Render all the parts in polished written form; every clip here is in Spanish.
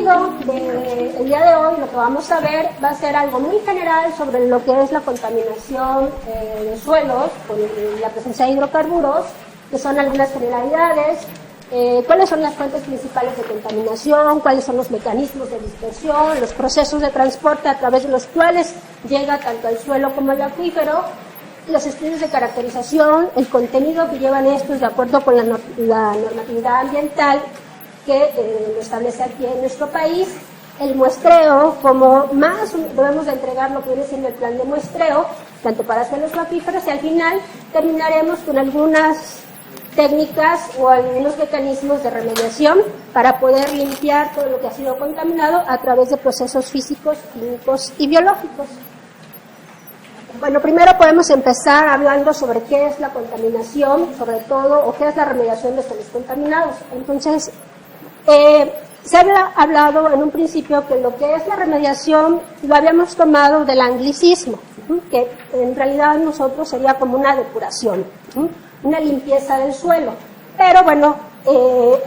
contenido del día de hoy, lo que vamos a ver, va a ser algo muy general sobre lo que es la contaminación de suelos con la presencia de hidrocarburos, que son algunas generalidades, cuáles son las fuentes principales de contaminación, cuáles son los mecanismos de dispersión, los procesos de transporte a través de los cuales llega tanto el suelo como el acuífero, los estudios de caracterización, el contenido que llevan estos de acuerdo con la normatividad ambiental que lo establece aquí en nuestro país, el muestreo, como más debemos de entregar lo que viene siendo el plan de muestreo, tanto para suelos como acuíferos, y al final terminaremos con algunas técnicas o algunos mecanismos de remediación para poder limpiar todo lo que ha sido contaminado a través de procesos físicos, químicos y biológicos. Bueno, primero podemos empezar hablando sobre qué es la contaminación, sobre todo, o qué es la remediación de suelos contaminados. Entonces, se ha hablado en un principio que lo que es la remediación lo habíamos tomado del anglicismo, que en realidad nosotros sería como una depuración, una limpieza del suelo. Pero bueno,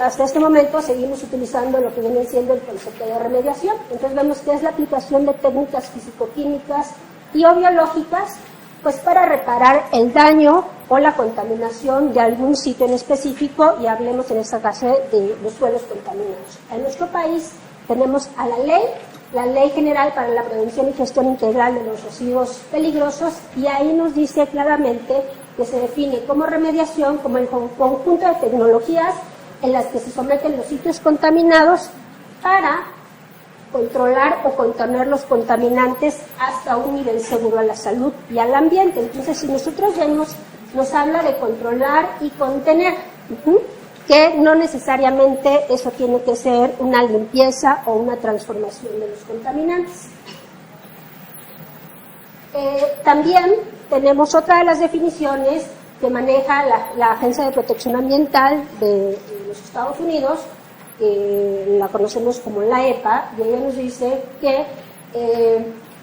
hasta este momento seguimos utilizando lo que viene siendo el concepto de remediación. Entonces vemos que es la aplicación de técnicas físico-químicas y o biológicas, pues para reparar el daño o la contaminación de algún sitio en específico, y hablemos en esta caso de los suelos contaminados. En nuestro país tenemos a la Ley General para la Prevención y Gestión Integral de los Residuos Peligrosos, y ahí nos dice claramente que se define como remediación como el conjunto de tecnologías en las que se someten los sitios contaminados para controlar o contener los contaminantes hasta un nivel seguro a la salud y al ambiente. Entonces, si nosotros vemos, nos habla de controlar y contener, que no necesariamente eso tiene que ser una limpieza o una transformación de los contaminantes. También tenemos otra de las definiciones que maneja la Agencia de Protección Ambiental de los Estados Unidos, que la conocemos como la EPA, y ella nos dice que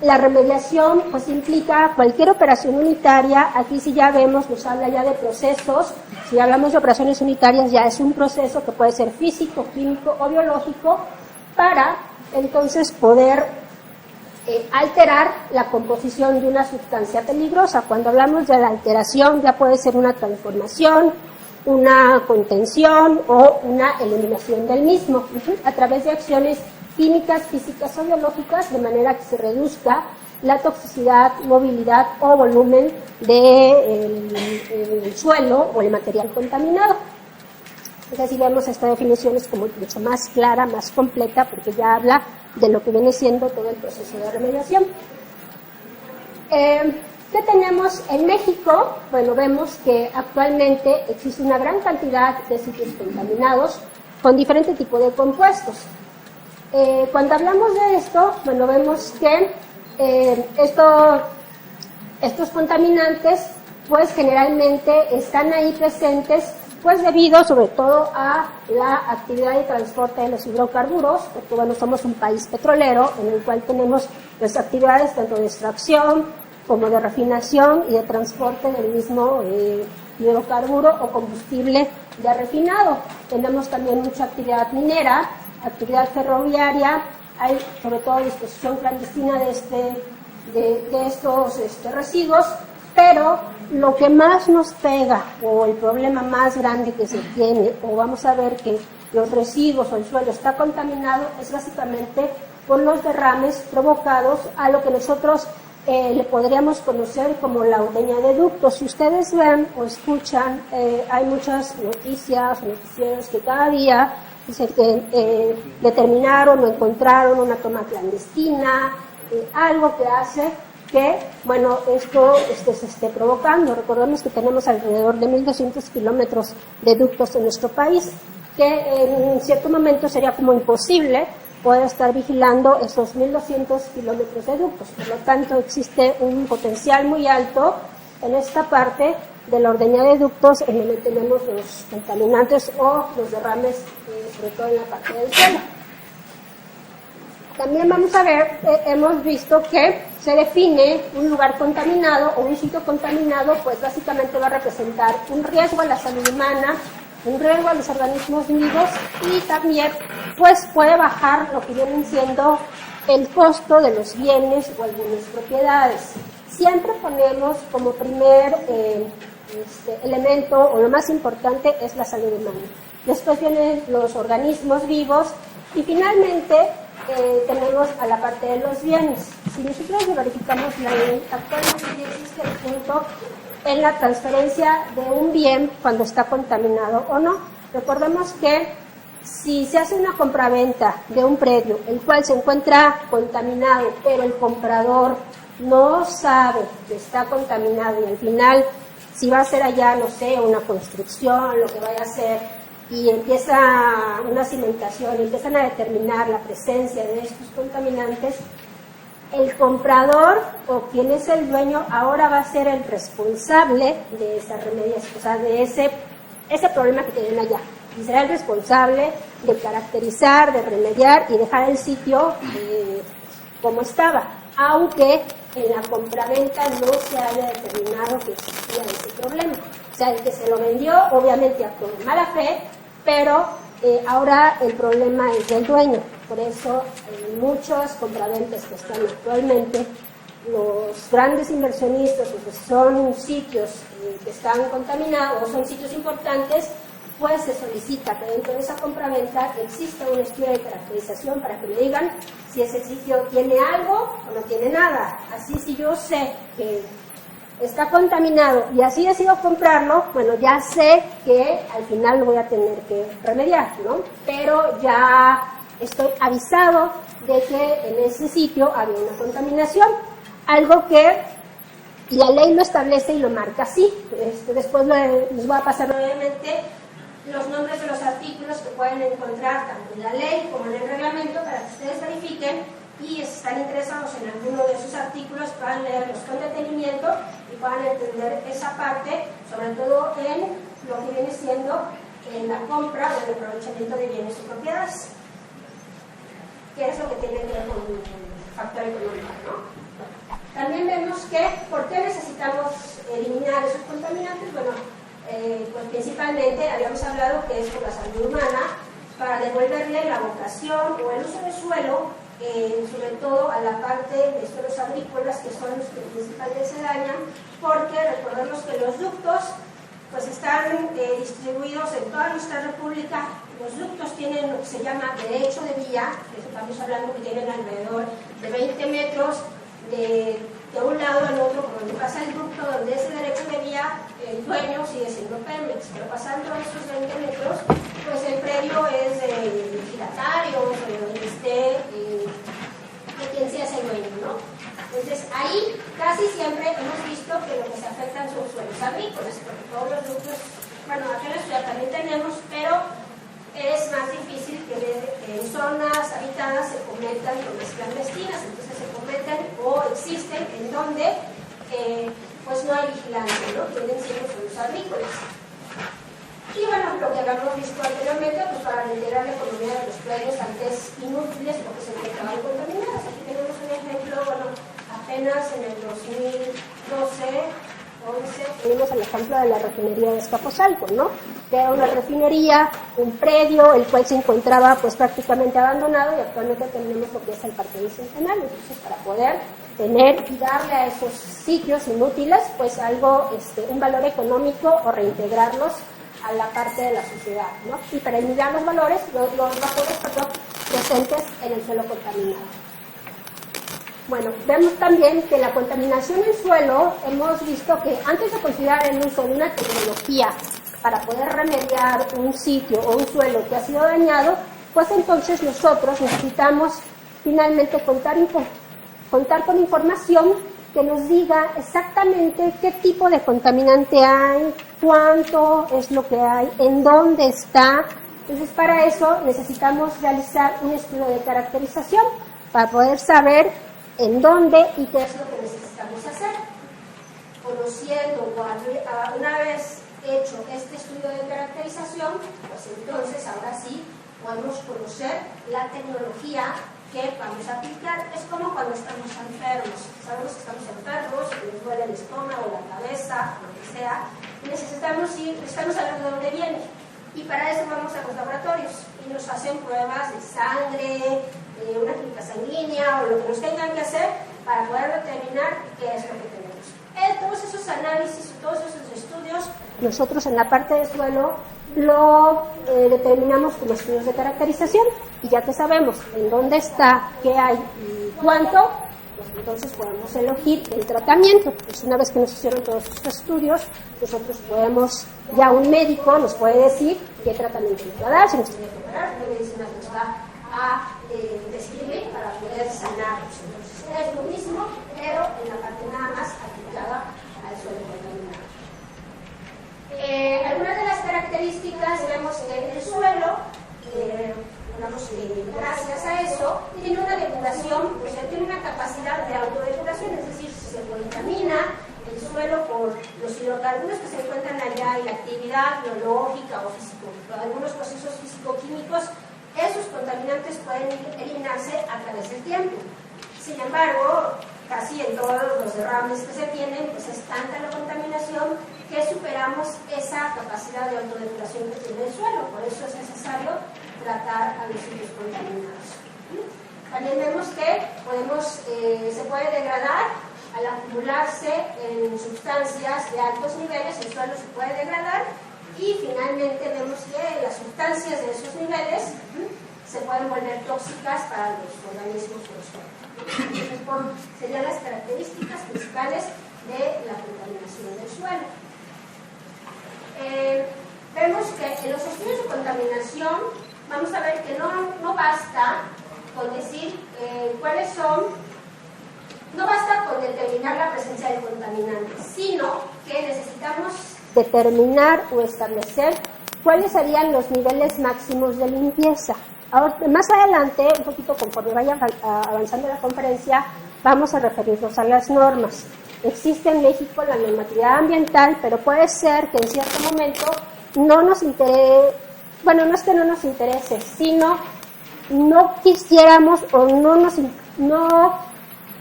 la remediación pues implica cualquier operación unitaria. Aquí sí ya vemos, nos habla ya de procesos. Si hablamos de operaciones unitarias, ya es un proceso que puede ser físico, químico o biológico, para entonces poder alterar la composición de una sustancia peligrosa. Cuando hablamos de la alteración, ya puede ser una transformación, una contención o una eliminación del mismo, a través de acciones químicas, físicas o biológicas, de manera que se reduzca la toxicidad, movilidad o volumen del suelo o el material contaminado. Entonces, si vemos esta definición es como mucho más clara, más completa, porque ya habla de lo que viene siendo todo el proceso de remediación. ¿Qué tenemos en México? Bueno, vemos que actualmente existe una gran cantidad de sitios contaminados con diferentes tipos de compuestos. Cuando hablamos de esto, bueno, vemos que estos contaminantes, pues generalmente están ahí presentes, pues debido sobre todo a la actividad de transporte de los hidrocarburos, porque bueno, somos un país petrolero en el cual tenemos las actividades tanto de extracción como de refinación y de transporte del mismo hidrocarburo o combustible ya refinado. Tenemos también mucha actividad minera, actividad ferroviaria, hay sobre todo disposición clandestina de estos residuos, pero lo que más nos pega o el problema más grande que se tiene, o vamos a ver que los residuos o el suelo está contaminado, es básicamente por los derrames provocados a lo que nosotros le podríamos conocer como la ordeña de ductos. Si ustedes ven o escuchan, hay muchas noticias o noticieros que cada día dicen que determinaron o encontraron una toma clandestina, algo que hace que, bueno, esto se esté provocando. Recordemos que tenemos alrededor de 1.200 kilómetros de ductos en nuestro país, que en cierto momento sería como imposible poder estar vigilando esos 1.200 kilómetros de ductos. Por lo tanto, existe un potencial muy alto en esta parte de la ordeña de ductos, en donde tenemos los contaminantes o los derrames, sobre todo en la parte del suelo. También vamos a ver, hemos visto que se define un lugar contaminado o un sitio contaminado, pues básicamente va a representar un riesgo a la salud humana, un riesgo a los organismos vivos y también pues puede bajar lo que viene siendo el costo de los bienes o algunas propiedades. Siempre ponemos como primer elemento, o lo más importante, es la salud humana. Después vienen los organismos vivos y finalmente tenemos a la parte de los bienes. Si nosotros verificamos la ley, actualmente ya existe el punto en la transferencia de un bien cuando está contaminado o no. Recordemos que si se hace una compraventa de un predio, el cual se encuentra contaminado, pero el comprador no sabe que está contaminado y al final, si va a hacer allá, no sé, una construcción, lo que vaya a hacer, y empieza una cimentación, y empiezan a determinar la presencia de estos contaminantes, el comprador o quien es el dueño ahora va a ser el responsable de esa remediación, o sea, de ese problema que tienen allá. Y será el responsable de caracterizar, de remediar y dejar el sitio como estaba, aunque en la compraventa no se haya determinado que existía ese problema. O sea, el que se lo vendió obviamente actuó de mala fe, pero ahora el problema es del dueño. Por eso en muchos compraventas que están actualmente, los grandes inversionistas, que son sitios que están contaminados o son sitios importantes, pues se solicita que dentro de esa compraventa exista un estudio de caracterización para que me digan si ese sitio tiene algo o no tiene nada. Así, si yo sé que está contaminado y así decido comprarlo, bueno, ya sé que al final lo voy a tener que remediar, ¿no? Pero ya estoy avisado de que en ese sitio había una contaminación, algo que la ley lo establece y lo marca así. Después les voy a pasar brevemente los nombres de los artículos que pueden encontrar tanto en la ley como en el reglamento para que ustedes verifiquen, y si están interesados en alguno de esos artículos puedan leerlos con detenimiento y puedan entender esa parte, sobre todo en lo que viene siendo en la compra o el aprovechamiento de bienes y propiedades, que es lo que tiene que ver con el factor económico, ¿no? También vemos que, ¿por qué necesitamos eliminar esos contaminantes? Bueno, pues principalmente habíamos hablado que es por la salud humana, para devolverle la vocación o el uso del suelo, sobre todo a la parte de suelos agrícolas, que son los que principalmente se dañan, porque recordemos que los ductos pues están distribuidos en toda nuestra república. Los ductos tienen lo que se llama derecho de vía, que estamos hablando que tienen alrededor de 20 metros de un lado al otro, por donde pasa el ducto, donde ese derecho de vía, el dueño sigue siendo Pemex, pero pasando esos 20 metros, pues el predio es de legislatarios, o de donde esté, de quien sea ese dueño, ¿no? Entonces ahí casi siempre hemos visto que lo que se afectan son suelos agrícolas, porque todos los ductos, bueno, aquí en la ciudad también tenemos, pero es más difícil que en zonas habitadas se cometan zonas clandestinas, entonces se cometen o existen en donde pues no hay vigilancia, ¿no? Tienen siempre suelos agrícolas. Y bueno, lo que habíamos visto anteriormente, pues para integrar la economía de los predios antes inútiles porque se encontraban contaminados. Aquí tenemos un ejemplo, bueno, apenas en el 2012 tenemos el ejemplo de la refinería de Escaposalco, ¿no? Que era una refinería, un predio, el cual se encontraba pues prácticamente abandonado, y actualmente tenemos lo que es el Parque Bicentenario. Entonces, para poder tener y darle a esos sitios inútiles pues algo, un valor económico o reintegrarlos a la parte de la sociedad, ¿no? Y para eliminar los vapores presentes en el suelo contaminado. Bueno, vemos también que la contaminación en suelo, hemos visto que antes de considerar el uso de una tecnología para poder remediar un sitio o un suelo que ha sido dañado, pues entonces nosotros necesitamos finalmente contar con información que nos diga exactamente qué tipo de contaminante hay, cuánto es lo que hay, en dónde está. Entonces, para eso necesitamos realizar un estudio de caracterización para poder saber en dónde y qué es lo que necesitamos hacer. Conociendo, una vez hecho este estudio de caracterización, pues entonces ahora sí podemos conocer la tecnología que vamos a aplicar. Es como cuando estamos enfermos. Sabemos que estamos enfermos, que nos duele el estómago, la cabeza, lo que sea, y necesitamos saber de dónde viene. Y para eso vamos a los laboratorios. y nos hacen pruebas de sangre, una química sanguínea o lo que nos tengan que hacer para poder determinar qué es lo que tenemos. Todos esos análisis, todos esos estudios, nosotros en la parte de suelo lo determinamos como estudios de caracterización, y ya que sabemos en dónde está, qué hay y cuánto, pues entonces podemos elegir el tratamiento. Pues una vez que nos hicieron todos estos estudios, nosotros podemos, ya un médico nos puede decir qué tratamiento nos va a dar, si nos tiene que operar, qué medicina nos va a describir para poder sanar. Entonces es lo mismo, pero en la parte nada más aplicada al suelo contaminado. Algunas de las características, vemos que el suelo, gracias a eso, tiene una depuración, o sea, tiene una capacidad de autodepuración, es decir, si se contamina el suelo por los hidrocarburos que se encuentran allá y la actividad biológica o algunos procesos físico-químicos, esos contaminantes pueden eliminarse a través del tiempo. Sin embargo, casi en todos los derrames que se tienen, pues es tanta la contaminación que superamos esa capacidad de autodepuración que tiene el suelo. Por eso es necesario tratar a los sitios contaminados. También vemos que se puede degradar al acumularse en sustancias de altos niveles, el suelo se puede degradar, y finalmente vemos que las sustancias de esos niveles se pueden volver tóxicas para los organismos del suelo. Entonces, serían las características principales de la contaminación del suelo. Vemos que en los estudios de contaminación vamos a ver que no basta con decir cuáles son, no basta con determinar la presencia del contaminante, sino que necesitamos determinar o establecer cuáles serían los niveles máximos de limpieza. Ahora, más adelante, un poquito conforme vaya avanzando la conferencia, vamos a referirnos a las normas. Existe en México la normatividad ambiental, pero puede ser que en cierto momento no nos interese, bueno, no es que no nos interese, sino no quisiéramos o no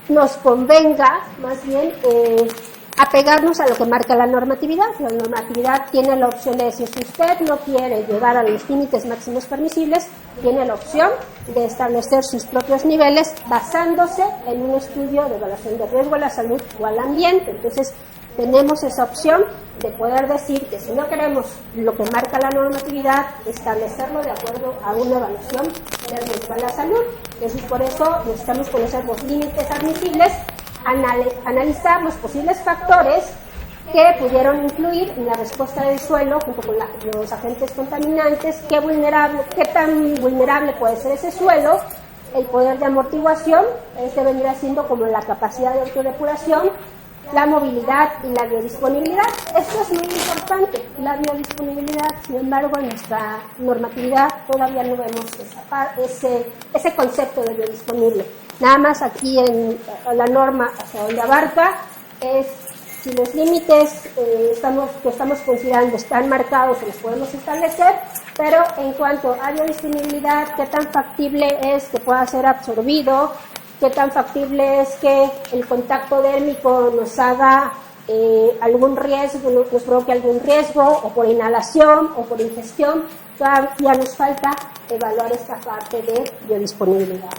nos convenga, más bien, apegarnos a lo que marca la normatividad. La normatividad tiene la opción de decir, si usted no quiere llegar a los límites máximos permisibles, tiene la opción de establecer sus propios niveles basándose en un estudio de evaluación de riesgo a la salud o al ambiente. Entonces, tenemos esa opción de poder decir que si no queremos lo que marca la normatividad, establecerlo de acuerdo a una evaluación de riesgo a la salud. Entonces, por eso necesitamos conocer los límites admisibles, analizar los posibles factores que pudieron influir en la respuesta del suelo junto con los agentes contaminantes, qué tan vulnerable puede ser ese suelo, el poder de amortiguación, este vendría siendo como la capacidad de autodepuración, la movilidad y la biodisponibilidad. Esto es muy importante, la biodisponibilidad. Sin embargo, en nuestra normatividad todavía no vemos ese concepto de biodisponible. Nada más aquí en la norma hacia donde abarca es si los límites que estamos considerando están marcados, los podemos establecer, pero en cuanto a biodisponibilidad, qué tan factible es que pueda ser absorbido, qué tan factible es que el contacto dérmico nos haga algún riesgo, nos provoque algún riesgo, o por inhalación o por ingestión. Todavía nos falta evaluar esta parte de biodisponibilidad.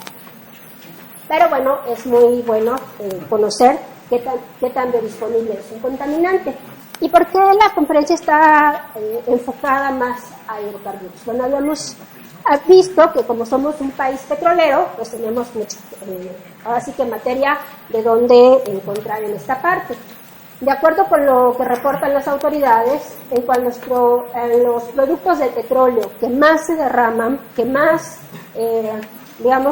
Pero bueno, es muy bueno conocer qué tan biodisponible es un contaminante. ¿Y por qué la conferencia está enfocada más a hidrocarburos? Bueno, habíamos visto que como somos un país petrolero, pues tenemos mucha, ahora sí que materia de dónde encontrar en esta parte. De acuerdo con lo que reportan las autoridades, en cuanto a los productos de petróleo que más se derraman, que más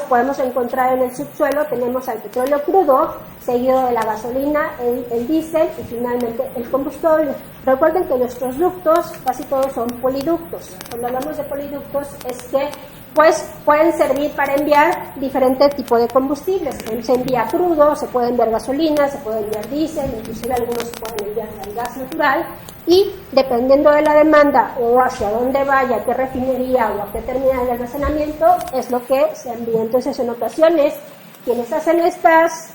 podemos encontrar en el subsuelo, tenemos al petróleo crudo, seguido de la gasolina, el diésel y finalmente el combustible. Recuerden que nuestros ductos casi todos son poliductos. Cuando hablamos de poliductos es que pues pueden servir para enviar diferentes tipos de combustibles. Se envía crudo, se puede enviar gasolina, se puede enviar diésel, inclusive algunos se pueden enviar el gas natural, y dependiendo de la demanda o hacia dónde vaya, qué refinería o a qué terminal de almacenamiento, es lo que se envía. Entonces, en ocasiones, quienes hacen estas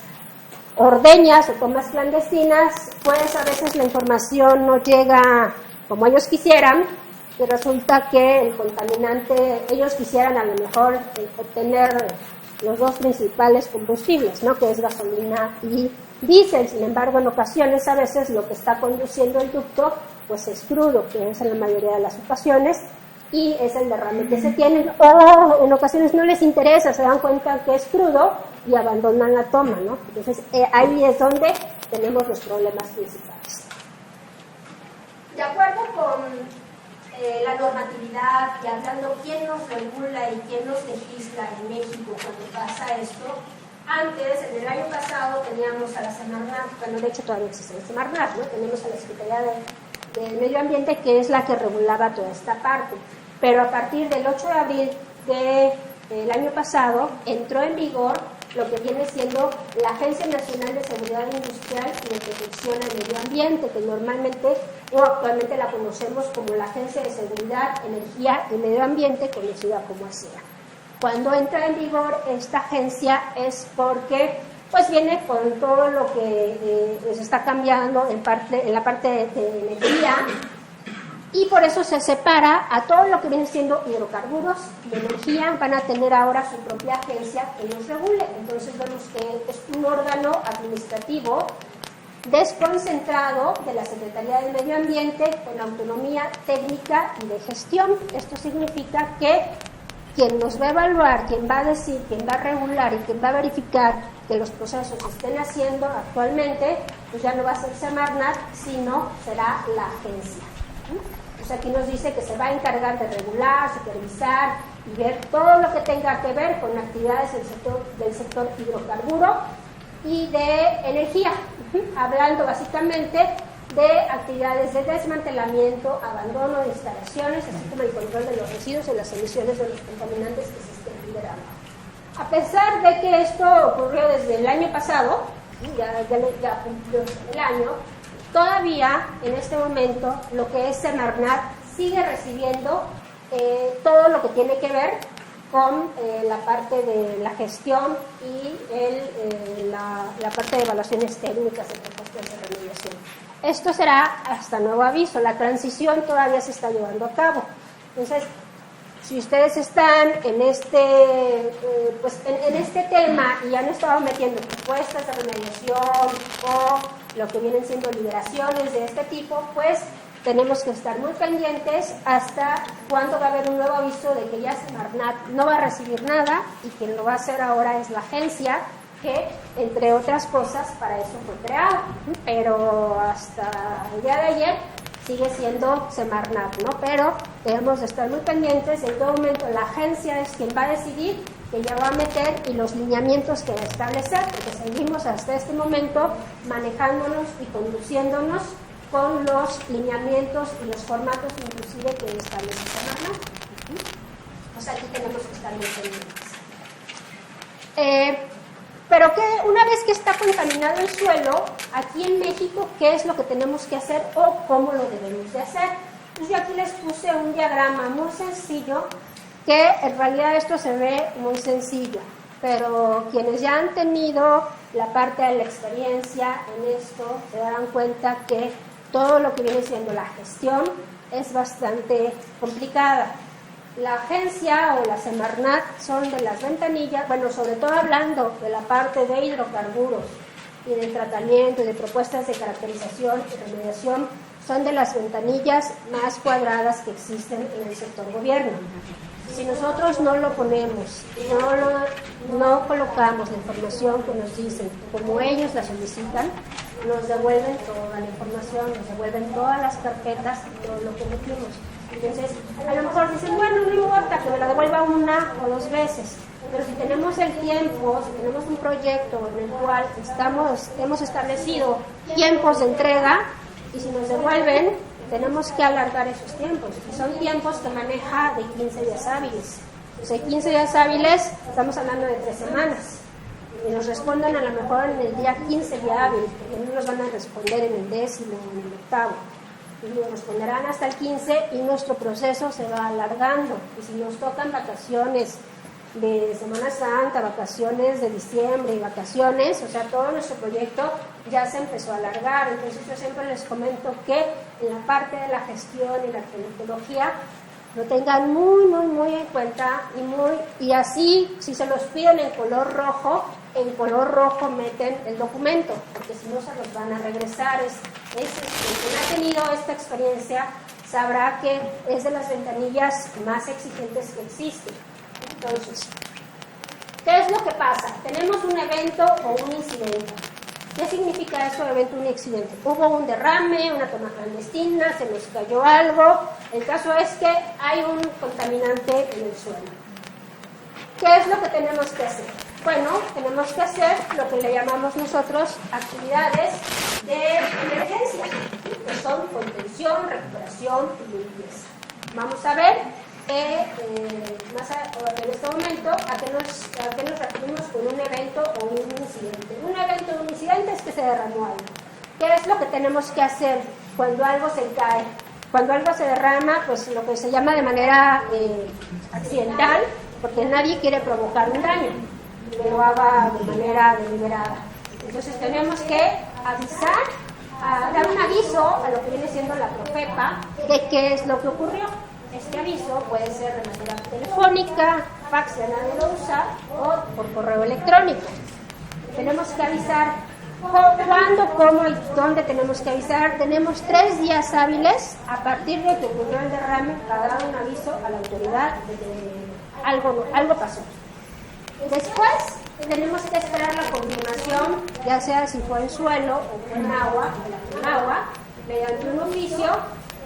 ordeñas o tomas clandestinas, pues a veces la información no llega como ellos quisieran, y resulta que el contaminante, ellos quisieran a lo mejor obtener los dos principales combustibles, ¿no? Que es gasolina y diésel. Sin embargo, en ocasiones, a veces, lo que está conduciendo el ducto, pues es crudo, que es en la mayoría de las ocasiones, y es el derrame que se tiene, o en ocasiones no les interesa, se dan cuenta que es crudo y abandonan la toma, ¿no? Entonces, ahí es donde tenemos los problemas principales. De acuerdo con la normatividad y hablando quién nos regula y quién nos legisla en México cuando pasa esto, antes, en el año pasado, teníamos a la Semarnat, bueno, de hecho todavía existe la Semarnat, ¿no? Teníamos a la Secretaría del Medio Ambiente, que es la que regulaba toda esta parte. Pero a partir del 8 de abril del año pasado, entró en vigor lo que viene siendo la Agencia Nacional de Seguridad Industrial y de Protección al Medio Ambiente, que normalmente o actualmente la conocemos como la Agencia de Seguridad, Energía y Medio Ambiente, conocida como ASEA. Cuando entra en vigor esta agencia es porque pues viene con todo lo que se está cambiando en la parte de energía, y por eso se separa a todo lo que viene siendo hidrocarburos y energía. Van a tener ahora su propia agencia que los regule. Entonces vemos que es un órgano administrativo desconcentrado de la Secretaría del Medio Ambiente con autonomía técnica y de gestión. Esto significa que quien nos va a evaluar, quien va a decir, quien va a regular y quien va a verificar que los procesos se estén haciendo actualmente, pues ya no va a ser Semarnat, sino será la agencia. Pues aquí nos dice que se va a encargar de regular, supervisar y ver todo lo que tenga que ver con actividades del sector hidrocarburo y de energía, hablando básicamente de actividades de desmantelamiento, abandono de instalaciones, así como el control de los residuos y las emisiones de los contaminantes que se estén liberando. A pesar de que esto ocurrió desde el año pasado, ya cumplió el año, todavía en este momento lo que es Semarnat sigue recibiendo todo lo que tiene que ver con la parte de la gestión y la parte de evaluaciones técnicas de propuestas de remediación. Esto será hasta nuevo aviso. La transición todavía se está llevando a cabo. Entonces, si ustedes están en este tema y han estado metiendo propuestas de remediación o lo que vienen siendo liberaciones de este tipo, pues tenemos que estar muy pendientes hasta cuándo va a haber un nuevo aviso de que ya Semarnat no va a recibir nada y quien lo va a hacer ahora es la agencia, que entre otras cosas para eso fue creado, pero hasta el día de ayer sigue siendo Semarnat, ¿no? Pero debemos de estar muy pendientes. En todo momento la agencia es quien va a decidir, que ya va a meter y los lineamientos que va a establecer, porque seguimos hasta este momento manejándonos y conduciéndonos con los lineamientos y los formatos inclusive que establece Semarnat. O sea, aquí tenemos que estar muy pendientes. Pero que una vez que está contaminado el suelo, aquí en México, ¿qué es lo que tenemos que hacer o cómo lo debemos de hacer? Pues yo aquí les puse un diagrama muy sencillo, que en realidad esto se ve muy sencillo, pero quienes ya han tenido la parte de la experiencia en esto se darán cuenta que todo lo que viene siendo la gestión es bastante complicada. La agencia o la Semarnat son de las ventanillas, bueno, sobre todo hablando de la parte de hidrocarburos y de tratamiento y de propuestas de caracterización y remediación, son de las ventanillas más cuadradas que existen en el sector gobierno. Si nosotros no lo ponemos, no colocamos la información que nos dicen, como ellos la solicitan, nos devuelven toda la información, nos devuelven todas las carpetas y todo lo que metimos. Entonces, a lo mejor dicen, bueno, no importa que me la devuelva una o dos veces, pero si tenemos el tiempo, si tenemos un proyecto en el cual hemos establecido tiempos de entrega, y si nos devuelven, tenemos que alargar esos tiempos. Y son tiempos que maneja de 15 días hábiles. Entonces, 15 días hábiles, estamos hablando de 3 semanas. Y nos respondan a lo mejor en el día 15 día hábil, porque no nos van a responder en el 10º o en el 8º. Y nos responderán hasta el 15 y nuestro proceso se va alargando. Y si nos tocan vacaciones de Semana Santa, vacaciones de diciembre y vacaciones, o sea, todo nuestro proyecto ya se empezó a alargar. Entonces yo siempre les comento que en la parte de la gestión y la metodología lo tengan muy en cuenta y así, si se los piden en color rojo meten el documento, porque si no se los van a regresar. Quien ha tenido esta experiencia sabrá que es de las ventanillas más exigentes que existen. Entonces, ¿qué es lo que pasa? Tenemos un evento o un incidente. ¿Qué significa eso, evento o un accidente? Hubo un derrame, una toma clandestina, se nos cayó algo. El caso es que hay un contaminante en el suelo. ¿Qué es lo que tenemos que hacer? Bueno, tenemos que hacer lo que le llamamos nosotros actividades de emergencia, que son contención, recuperación y limpieza. Vamos a ver en este momento a qué nos referimos con un evento o un incidente. Un evento o un incidente es que se derramó algo. ¿Qué es lo que tenemos que hacer cuando algo se cae? Cuando algo se derrama, pues lo que se llama de manera accidental, porque nadie quiere provocar un daño, que lo haga de manera deliberada. Entonces tenemos que avisar, dar un aviso a lo que viene siendo la Profepa de qué es lo que ocurrió. Este aviso puede ser de manera telefónica, fax, ya nadie lo usa, o por correo electrónico. Tenemos que avisar cuándo, cómo y dónde tenemos que avisar. Tenemos 3 días hábiles a partir de que ocurrió el derrame para dar un aviso a la autoridad de que algo pasó. Después tenemos que esperar la confirmación, ya sea si fue en suelo o con agua, mediante un oficio,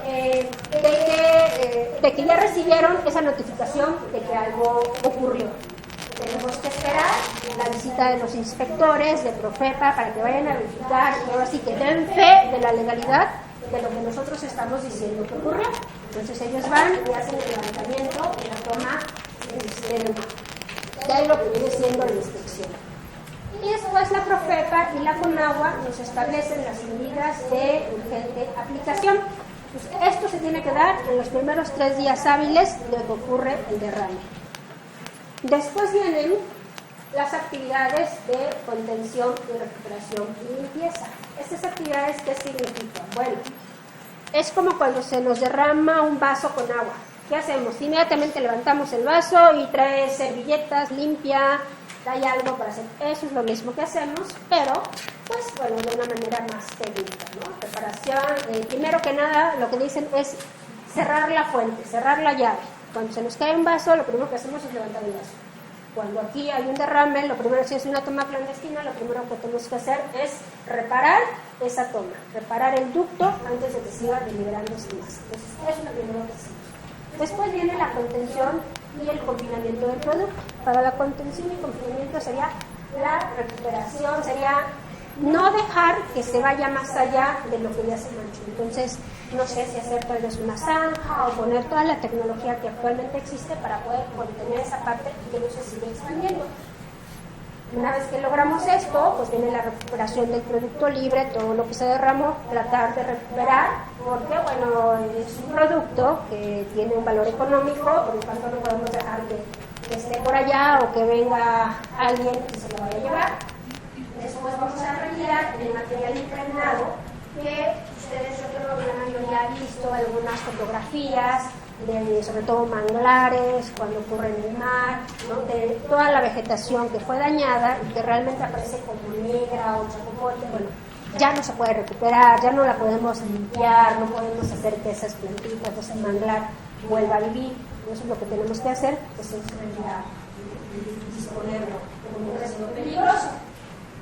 de que ya recibieron esa notificación de que algo ocurrió. Tenemos que esperar la visita de los inspectores de Profepa para que vayan a verificar y ahora sí que den fe de la legalidad de lo que nosotros estamos diciendo que ocurrió. Entonces ellos van y hacen el levantamiento y la toma de lo que viene siendo la inspección. Y después la Profepa y la Conagua nos establecen las medidas de urgente aplicación. Pues esto se tiene que dar en los primeros 3 días hábiles de que ocurre el derrame. Después vienen las actividades de contención y recuperación y limpieza. ¿Estas actividades qué significan? Bueno, es como cuando se nos derrama un vaso con agua. ¿Qué hacemos? Inmediatamente levantamos el vaso y trae servilletas, limpia, hay algo para hacer. Eso es lo mismo que hacemos, pero pues bueno, de una manera más técnica, ¿no? Preparación, primero que nada lo que dicen es cerrar la fuente, cerrar la llave. Cuando se nos cae un vaso, lo primero que hacemos es levantar el vaso. Cuando aquí hay un derrame, lo primero, si es una toma clandestina, lo primero que tenemos que hacer es reparar esa toma, reparar el ducto antes de que siga deliberándose más. Entonces, eso es lo primero que hacemos. Después viene la contención y el confinamiento del producto. Para la contención y confinamiento sería la recuperación, sería no dejar que se vaya más allá de lo que ya se manchó. Entonces, no sé si hacer tal vez una zanja o poner toda la tecnología que actualmente existe para poder contener esa parte y que no se siga expandiendo. Una vez que logramos esto, pues viene la recuperación del producto libre, todo lo que se derramó, tratar de recuperar, porque bueno, es un producto que tiene un valor económico, por lo tanto no podemos dejar que esté por allá o que venga alguien y se lo vaya a llevar. Después vamos a retirar el material impregnado, que ustedes, yo creo que la mayoría han visto algunas fotografías, sobre todo manglares, cuando ocurre en el mar, ¿no? De toda la vegetación que fue dañada y que realmente aparece como negra o chapopote. Bueno, ya no se puede recuperar, ya no la podemos limpiar, no podemos hacer que esas plantitas, ese manglar vuelva a vivir. Eso es lo que tenemos que hacer, pues es disponerlo como un residuo peligroso.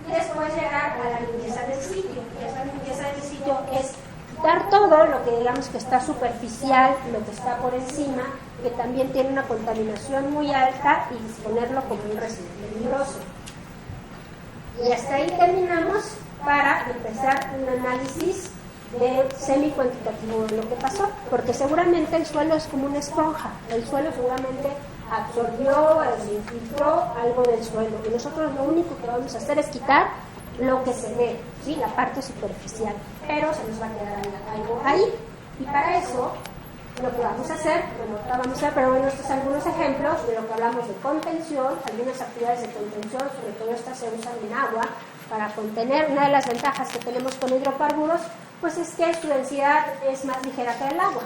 Y después llegar a la limpieza del sitio. Y esa limpieza del sitio es quitar todo lo que digamos que está superficial, lo que está por encima, que también tiene una contaminación muy alta, y disponerlo como un residuo peligroso. Y hasta ahí terminamos para empezar un análisis semi-cuantitativo de lo que pasó, porque seguramente el suelo es como una esponja, el suelo seguramente absorbió, se infiltró algo del suelo, y nosotros lo único que vamos a hacer es quitar lo que se ve, ¿sí? La parte superficial, pero se nos va a quedar algo ahí. Y para eso Lo que vamos a hacer, pero bueno, estos son algunos ejemplos de lo que hablamos de contención, algunas actividades de contención, sobre todo estas se usan en agua para contener. Una de las ventajas que tenemos con hidrocarburos, pues es que su densidad es más ligera que el agua,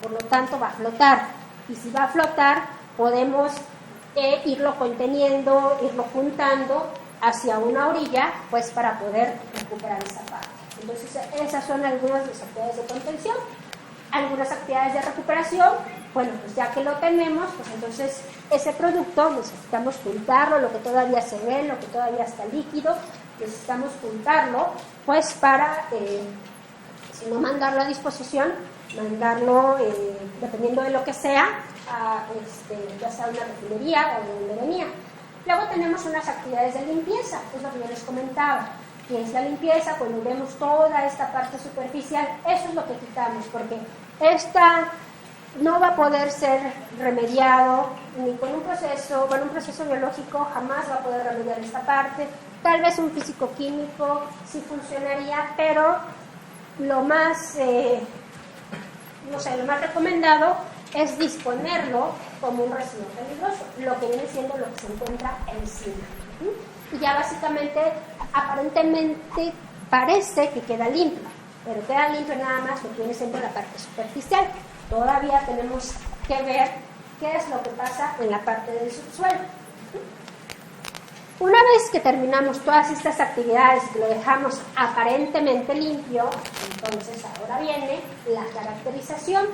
por lo tanto va a flotar, y si va a flotar, podemos irlo conteniendo, irlo juntando hacia una orilla, pues para poder recuperar esa parte. Entonces, esas son algunas de las actividades de contención. Algunas actividades de recuperación, bueno, pues ya que lo tenemos, pues entonces ese producto necesitamos juntarlo, lo que todavía se ve, lo que todavía está líquido, necesitamos juntarlo, pues para, si no mandarlo a disposición, mandarlo, dependiendo de lo que sea, ya sea una refinería o de donde venía. Luego tenemos unas actividades de limpieza, es lo que yo les comentaba, que es la limpieza. Cuando vemos toda esta parte superficial, eso es lo que quitamos, porque esta no va a poder ser remediado ni con un proceso biológico, jamás va a poder remediar esta parte. Tal vez un físico-químico sí funcionaría, pero lo más recomendado es disponerlo como un residuo peligroso, lo que viene siendo lo que se encuentra encima. Y ya básicamente, aparentemente parece que queda limpio, pero queda limpio nada más lo que viene siendo la parte superficial. Todavía tenemos que ver qué es lo que pasa en la parte del subsuelo. Una vez que terminamos todas estas actividades, que lo dejamos aparentemente limpio, entonces ahora viene la caracterización,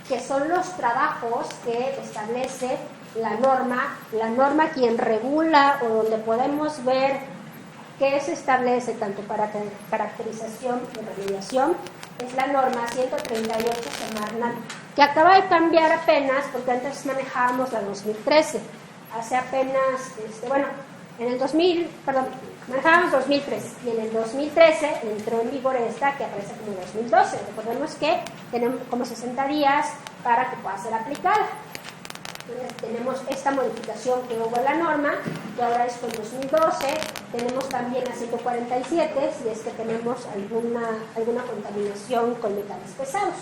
que son los trabajos que establece la norma quien regula, o donde podemos ver qué se establece tanto para caracterización y remediación, es la norma 138 Semarnat, que acaba de cambiar apenas, porque antes manejábamos la 2013, hace apenas, manejábamos 2013, y en el 2013 entró en vigor esta que aparece como 2012. Recordemos que tenemos como 60 días para que pueda ser aplicada. Entonces tenemos esta modificación que hubo en la norma, que ahora es con 2012, tenemos también la 147, si es que tenemos alguna contaminación con metales pesados.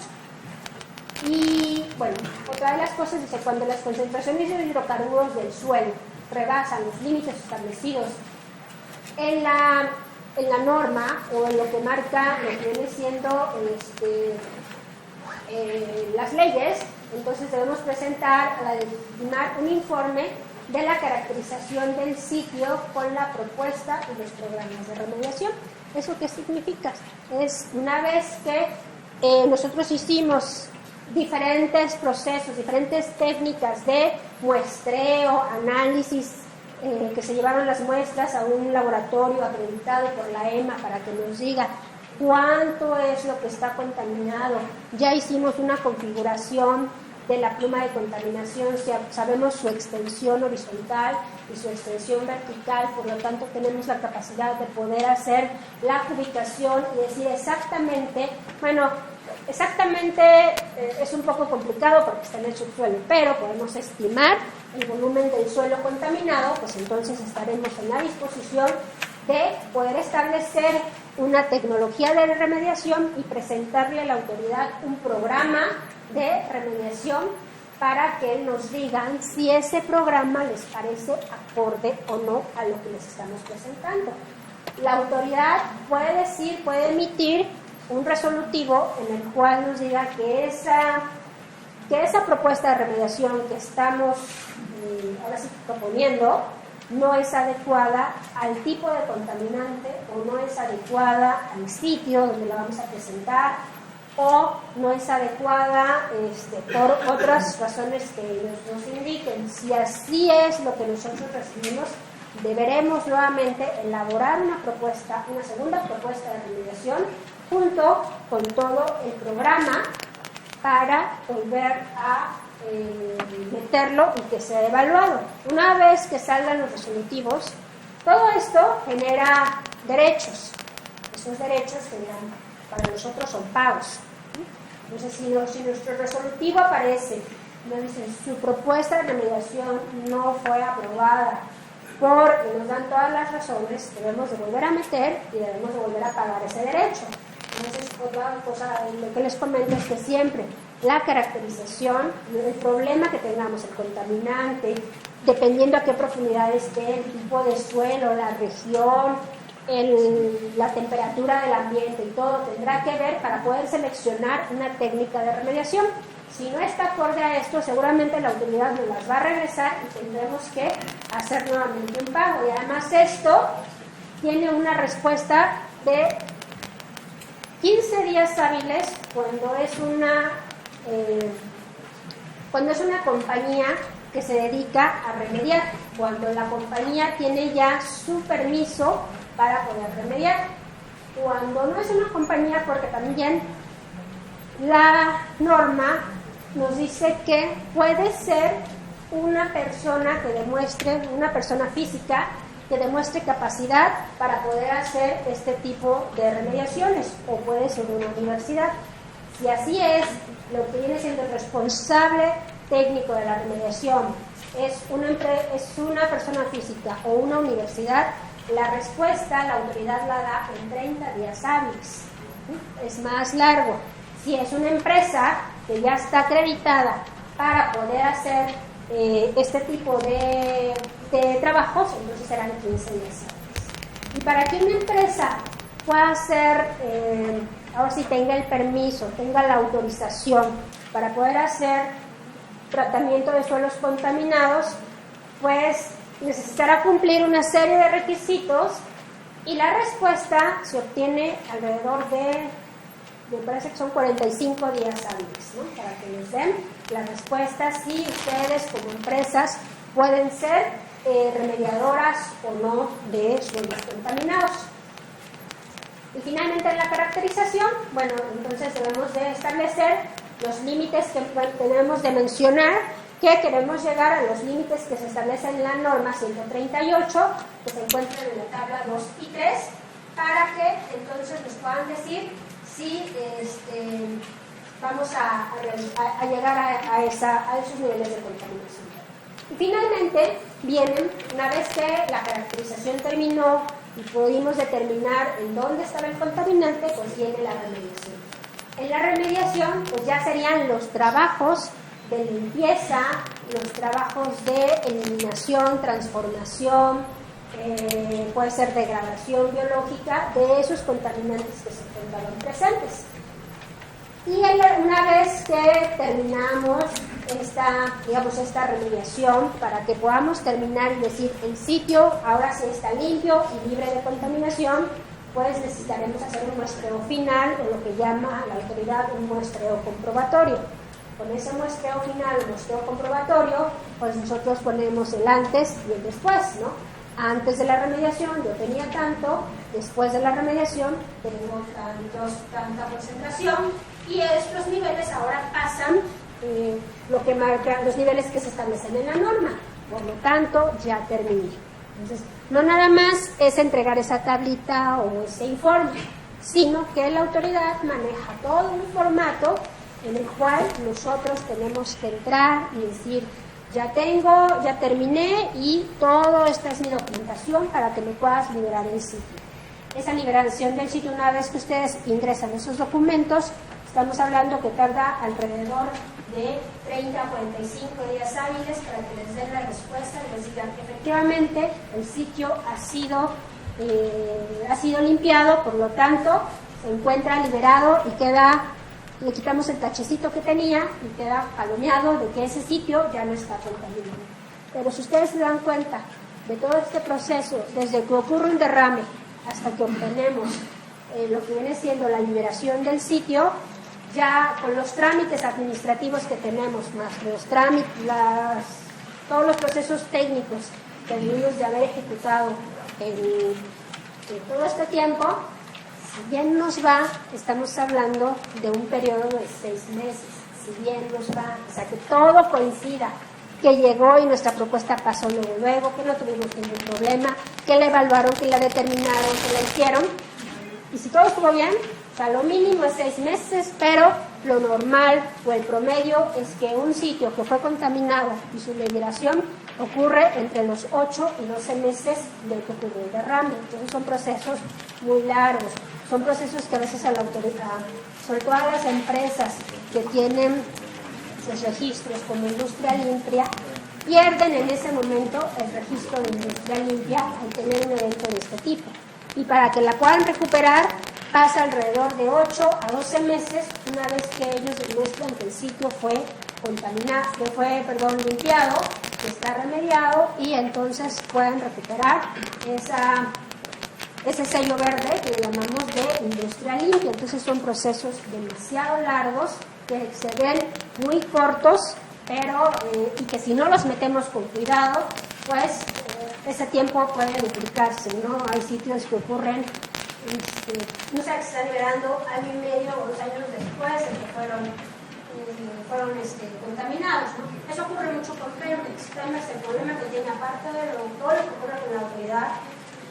Y bueno, otra de las cosas es que cuando las concentraciones de hidrocarburos del suelo rebasan los límites establecidos en la norma, o en lo que marca lo que viene siendo las leyes, entonces debemos presentar un informe de la caracterización del sitio con la propuesta y los programas de remediación. ¿Eso qué significa? Es una vez que nosotros hicimos diferentes procesos, diferentes técnicas de muestreo, análisis, que se llevaron las muestras a un laboratorio acreditado por la EMA para que nos diga cuánto es lo que está contaminado. Ya hicimos una configuración de la pluma de contaminación, sabemos su extensión horizontal y su extensión vertical, por lo tanto tenemos la capacidad de poder hacer la ubicación y decir exactamente es un poco complicado porque está en el subsuelo, pero podemos estimar el volumen del suelo contaminado, pues entonces estaremos en la disposición de poder establecer una tecnología de remediación y presentarle a la autoridad un programa de remediación para que nos digan si ese programa les parece acorde o no a lo que les estamos presentando. La autoridad puede emitir un resolutivo en el cual nos diga que esa propuesta de remediación que estamos ahora sí proponiendo no es adecuada al tipo de contaminante, o no es adecuada al sitio donde la vamos a presentar, o no es adecuada por otras razones que ellos nos indiquen. Si así es lo que nosotros recibimos, deberemos nuevamente elaborar una segunda propuesta de remediación junto con todo el programa para volver a meterlo y que sea evaluado. Una vez que salgan los resolutivos, todo esto genera derechos. Esos derechos para nosotros son pagos. Entonces, si nuestro resolutivo aparece, nos dicen su propuesta de remediación no fue aprobada, porque nos dan todas las razones, debemos de volver a meter y debemos de volver a pagar ese derecho. Entonces, otra cosa, lo que les comento es que siempre la caracterización, el problema que tengamos, el contaminante, dependiendo a qué profundidad esté, el tipo de suelo, la región, la temperatura del ambiente y todo tendrá que ver para poder seleccionar una técnica de remediación. Si no está acorde a esto, seguramente la autoridad nos las va a regresar y tendremos que hacer nuevamente un pago. Y además esto tiene una respuesta de 15 días hábiles cuando es una compañía que se dedica a remediar, cuando la compañía tiene ya su permiso para poder remediar. Cuando no es una compañía, porque también la norma nos dice que puede ser una persona que demuestre, una persona física que demuestre capacidad para poder hacer este tipo de remediaciones, o puede ser una universidad. Si así es, lo que viene siendo el responsable técnico de la remediación es una persona física o una universidad, la respuesta la autoridad la da en 30 días hábiles. Es más largo. Si es una empresa que ya está acreditada para poder hacer este tipo de trabajos, entonces serán 15 días hábiles. Y para que una empresa pueda hacer, ahora sí tenga el permiso, tenga la autorización para poder hacer tratamiento de suelos contaminados, pues necesitará cumplir una serie de requisitos y la respuesta se obtiene alrededor de, me parece que son 45 días hábiles, ¿no? Para que les den la respuesta si ustedes como empresas pueden ser remediadoras o no de suelos contaminados. Y finalmente en la caracterización, bueno, entonces debemos de establecer los límites que tenemos de mencionar, que queremos llegar a los límites que se establecen en la norma 138, que se encuentran en la tabla 2 y 3, para que entonces nos puedan decir si vamos a llegar a esos niveles de contaminación. Y finalmente vienen, una vez que la caracterización terminó y pudimos determinar en dónde estaba el contaminante, pues viene la remediación. En la remediación, pues ya serían los trabajos de limpieza, los trabajos de eliminación, transformación, puede ser degradación biológica de esos contaminantes que se encontraban presentes. Y una vez que terminamos esta remediación, para que podamos terminar y decir el sitio ahora sí está limpio y libre de contaminación, pues necesitaremos hacer un muestreo final, o lo que llama la autoridad un muestreo comprobatorio. Con ese muestreo final, el muestreo comprobatorio, pues nosotros ponemos el antes y el después, ¿no? Antes de la remediación yo tenía tanto, después de la remediación tengo tanta concentración, y estos niveles ahora pasan lo que marcan los niveles que se establecen en la norma. Por lo tanto, ya terminé. Entonces, no nada más es entregar esa tablita o ese informe, sino que la autoridad maneja todo un formato en el cual nosotros tenemos que entrar y decir, ya terminé y todo esta es mi documentación para que me puedas liberar el sitio. Esa liberación del sitio, una vez que ustedes ingresan esos documentos, estamos hablando que tarda alrededor de 30 a 45 días hábiles para que les den la respuesta y les digan que efectivamente el sitio ha sido limpiado, por lo tanto se encuentra liberado y le quitamos el tachecito que tenía y queda palomeado de que ese sitio ya no está contaminado. Pero si ustedes se dan cuenta de todo este proceso, desde que ocurre un derrame hasta que obtenemos lo que viene siendo la liberación del sitio, ya con los trámites administrativos que tenemos, más los trámites, todos los procesos técnicos que debemos de haber ejecutado en todo este tiempo, si bien nos va, estamos hablando de un periodo de 6 meses, si bien nos va, o sea que todo coincida, que llegó y nuestra propuesta pasó luego, que no tuvimos ningún problema, que la evaluaron, que la determinaron, que la hicieron, y si todo estuvo bien, o sea, lo mínimo es 6 meses, pero lo normal o el promedio es que un sitio que fue contaminado y su liberación ocurre entre los 8 y 12 meses de que ocurrió el derrame. Entonces son procesos muy largos, son procesos que a veces a la autoridad, sobre todo a las empresas que tienen sus registros como industria limpia, pierden en ese momento el registro de industria limpia al tener un evento de este tipo. Y para que la puedan recuperar, pasa alrededor de 8 a 12 meses una vez que ellos demuestran que el sitio fue contaminado, limpiado, que está remediado, y entonces pueden recuperar ese sello verde que llamamos de industria limpia. Entonces son procesos demasiado largos que se ven muy cortos, pero y que si no los metemos con cuidado, pues ese tiempo puede duplicarse, ¿no? Hay sitios que ocurren, no sé, que se están liberando año y medio o 2 años después de que fueron contaminados, ¿no? Eso ocurre mucho con Pemex. Pemex, el problema que tiene, aparte de todo lo que ocurre con la autoridad,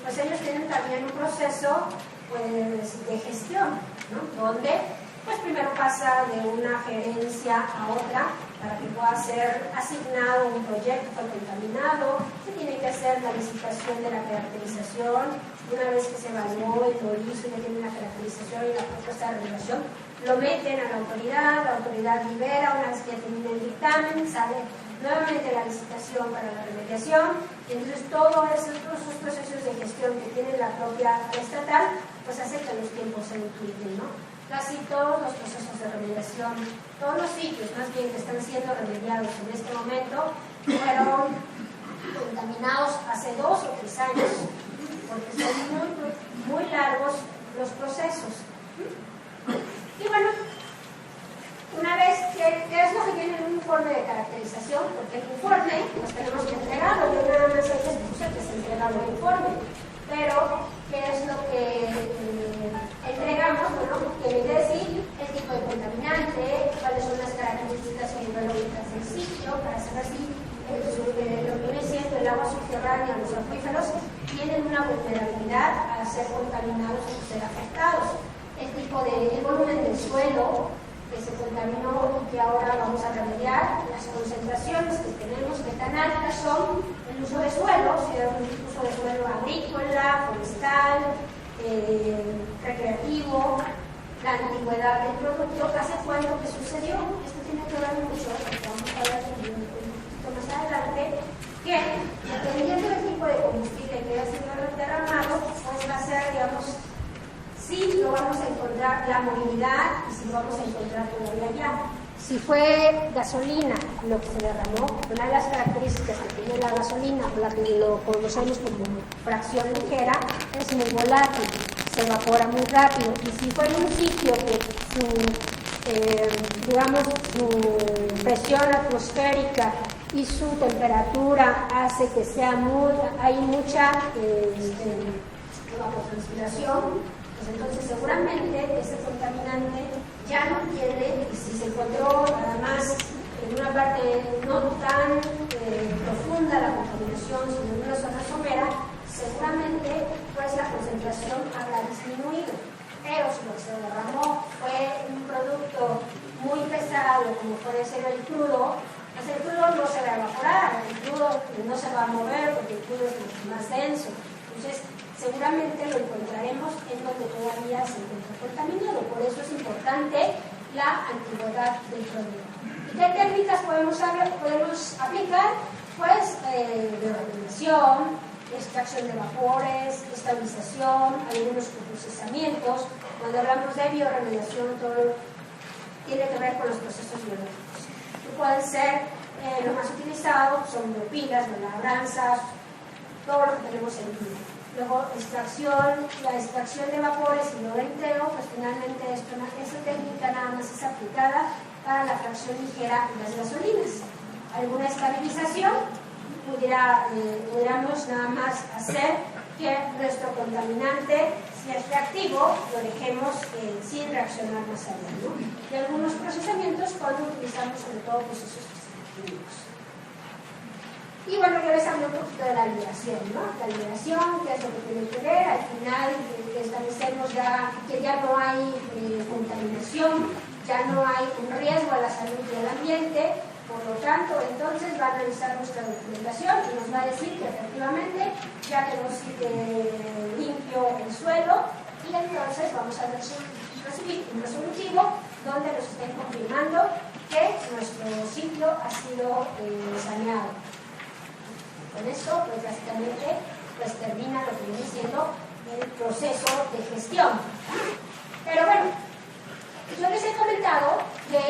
pues ellos tienen también un proceso pues, de gestión, ¿no? Donde pues primero pasa de una gerencia a otra para que pueda ser asignado un proyecto contaminado, se tiene que hacer la licitación de la caracterización. Una vez que se evaluó y lo hizo y ya tiene la caracterización y la propuesta de regulación, lo meten a la autoridad libera. Una vez que termina el dictamen, sale nuevamente la licitación para la remediación, y entonces todos esos procesos de gestión que tiene la propia estatal, pues hace que los tiempos se dupliquen, ¿no? Casi todos los procesos de remediación, todos los sitios más bien que están siendo remediados en este momento, fueron contaminados hace 2 o 3 años, porque son muy largos los procesos. Y bueno, una vez que es lo que viene en un informe de caracterización, porque el informe pues tenemos que entregarlo, yo nada más hay que expuso que se entregaba el informe, pero ¿qué es lo que entregamos? Bueno, tiene que decir el tipo de contaminante, cuáles son las características hidrológicas del sitio, para saber si lo que viene siendo el agua subterránea, los acuíferos, tienen una vulnerabilidad a ser contaminados o ser afectados. El volumen del suelo que se contaminó y que ahora vamos a remediar, las concentraciones que tenemos, que tan altas son el uso de suelo, si hay un uso de suelo agrícola, forestal, recreativo, la antigüedad del producto, hace cuánto que sucedió. Esto tiene que ver mucho, vamos a hablar un poquito más adelante, que dependiendo del tipo de combustible que haya sido derramado, pues va a ser, digamos, si lo vamos a encontrar la movilidad y si lo vamos a encontrar todavía allá. Si fue gasolina lo que se derramó, una de las características que tiene la gasolina, la que lo conocemos como fracción ligera, es muy volátil, se evapora muy rápido. Y si fue en un sitio que su presión atmosférica y su temperatura hace que sea hay mucha evapotranspiración, pues entonces seguramente ese contaminante ya no tiene, y si se encontró además en una parte no tan profunda la contaminación, sino en una zona somera, seguramente pues la concentración habrá disminuido. Pero si lo que se derramó fue un producto muy pesado, como puede ser el crudo, pues el crudo no se va a evaporar, el crudo no se va a mover porque el crudo es mucho más denso. Entonces, seguramente lo encontraremos en donde todavía se encuentra contaminado. Por eso es importante la antigüedad del producto. ¿Y qué técnicas podemos aplicar? Pues bioremediación, extracción de vapores, estabilización, algunos procesamientos. Cuando hablamos de bioremediación, todo tiene que ver con los procesos biológicos. Que pueden ser, lo más utilizado son biopilas, biolabranzas, todo lo que tenemos en vida. Luego, la extracción de vapores y luego entero, pues finalmente esta técnica nada más es aplicada para la fracción ligera y las gasolinas. Alguna estabilización pudiéramos nada más hacer que nuestro contaminante, si es reactivo, lo dejemos sin reaccionar más allá, ¿no? Y algunos procesamientos cuando utilizamos sobre todo procesos químicos. Y bueno, yo les hablé un poquito de la liberación, ¿no? La liberación, qué es lo que tiene que ver, al final establecemos que ya no hay contaminación, ya no hay un riesgo a la salud del ambiente, por lo tanto, entonces va a revisar nuestra documentación y nos va a decir que efectivamente ya tenemos limpio el suelo, y entonces vamos a recibir un resolutivo donde nos estén confirmando que nuestro sitio ha sido saneado. Con esto, pues básicamente, pues termina lo que viene siendo el proceso de gestión. Pero bueno, yo les he comentado que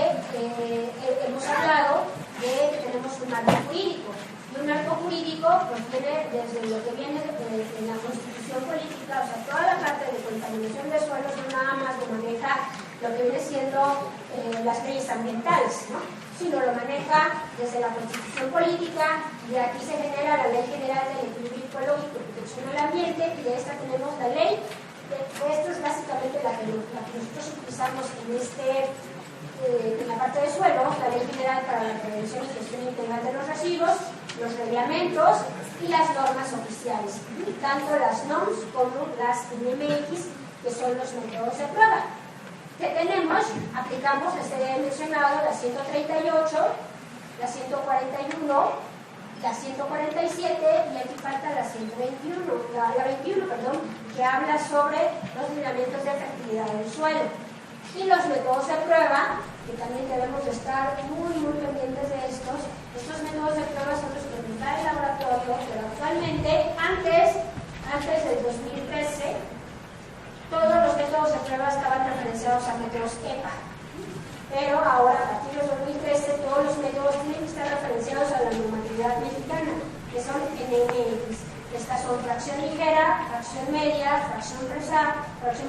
hemos hablado de que tenemos un marco jurídico. Y un marco jurídico pues viene desde lo que viene en la Constitución política, o sea, toda la parte de contaminación de suelos no nada más lo maneja lo que viene siendo las leyes ambientales, ¿no? Sino lo maneja desde la Constitución política, y aquí se genera la Ley General del Equilibrio Ecológico y Protección del Ambiente, y de esta tenemos la ley. Esto es básicamente la que nosotros utilizamos en la parte de suelo, la Ley General para la Prevención y Gestión Integral de los Residuos, los reglamentos y las normas oficiales, tanto las NOMS como las NMX, que son los métodos de prueba. Que tenemos, aplicamos, les he mencionado, la 138, la 141, la 147, y aquí falta la 121, la 21, perdón, que habla sobre los lineamientos de fertilidad del suelo. Y los métodos de prueba, que también debemos de estar muy pendientes de estos. Estos métodos de prueba son los que nos da el laboratorio, pero actualmente, antes del 2013, todos los métodos de prueba estaban referenciados a métodos EPA. Pero ahora, a partir del 2013, todos los métodos tienen que estar referenciados a la normatividad mexicana, que son NMX. Estas son fracción ligera, fracción media, fracción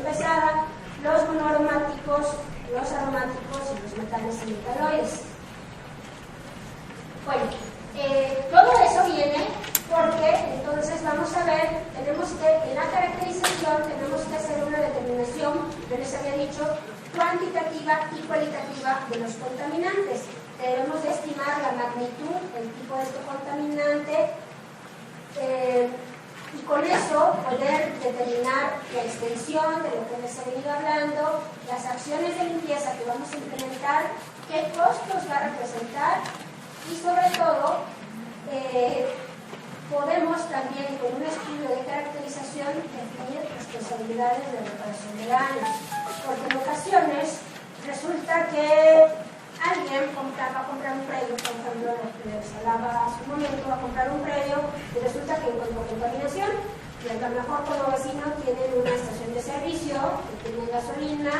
pesada, los monoaromáticos, los aromáticos y los metales y metaloides. Bueno, todo eso viene porque entonces vamos a ver, tenemos que, en la caracterización tenemos que hacer una determinación, yo les había dicho, cuantitativa y cualitativa de los contaminantes. Debemos de estimar la magnitud, el tipo de este contaminante, y con eso poder determinar la extensión de lo que les he venido hablando, las acciones de limpieza que vamos a implementar, qué costos va a representar, y sobre todo podemos también con un estudio de caracterización definir responsabilidades de reparación de daños, porque en ocasiones resulta que alguien va a comprar un predio, por ejemplo, les hablaba hace un momento, va a comprar un predio y resulta que encontró contaminación, y a lo mejor como vecino tienen una estación de servicio que tiene gasolina,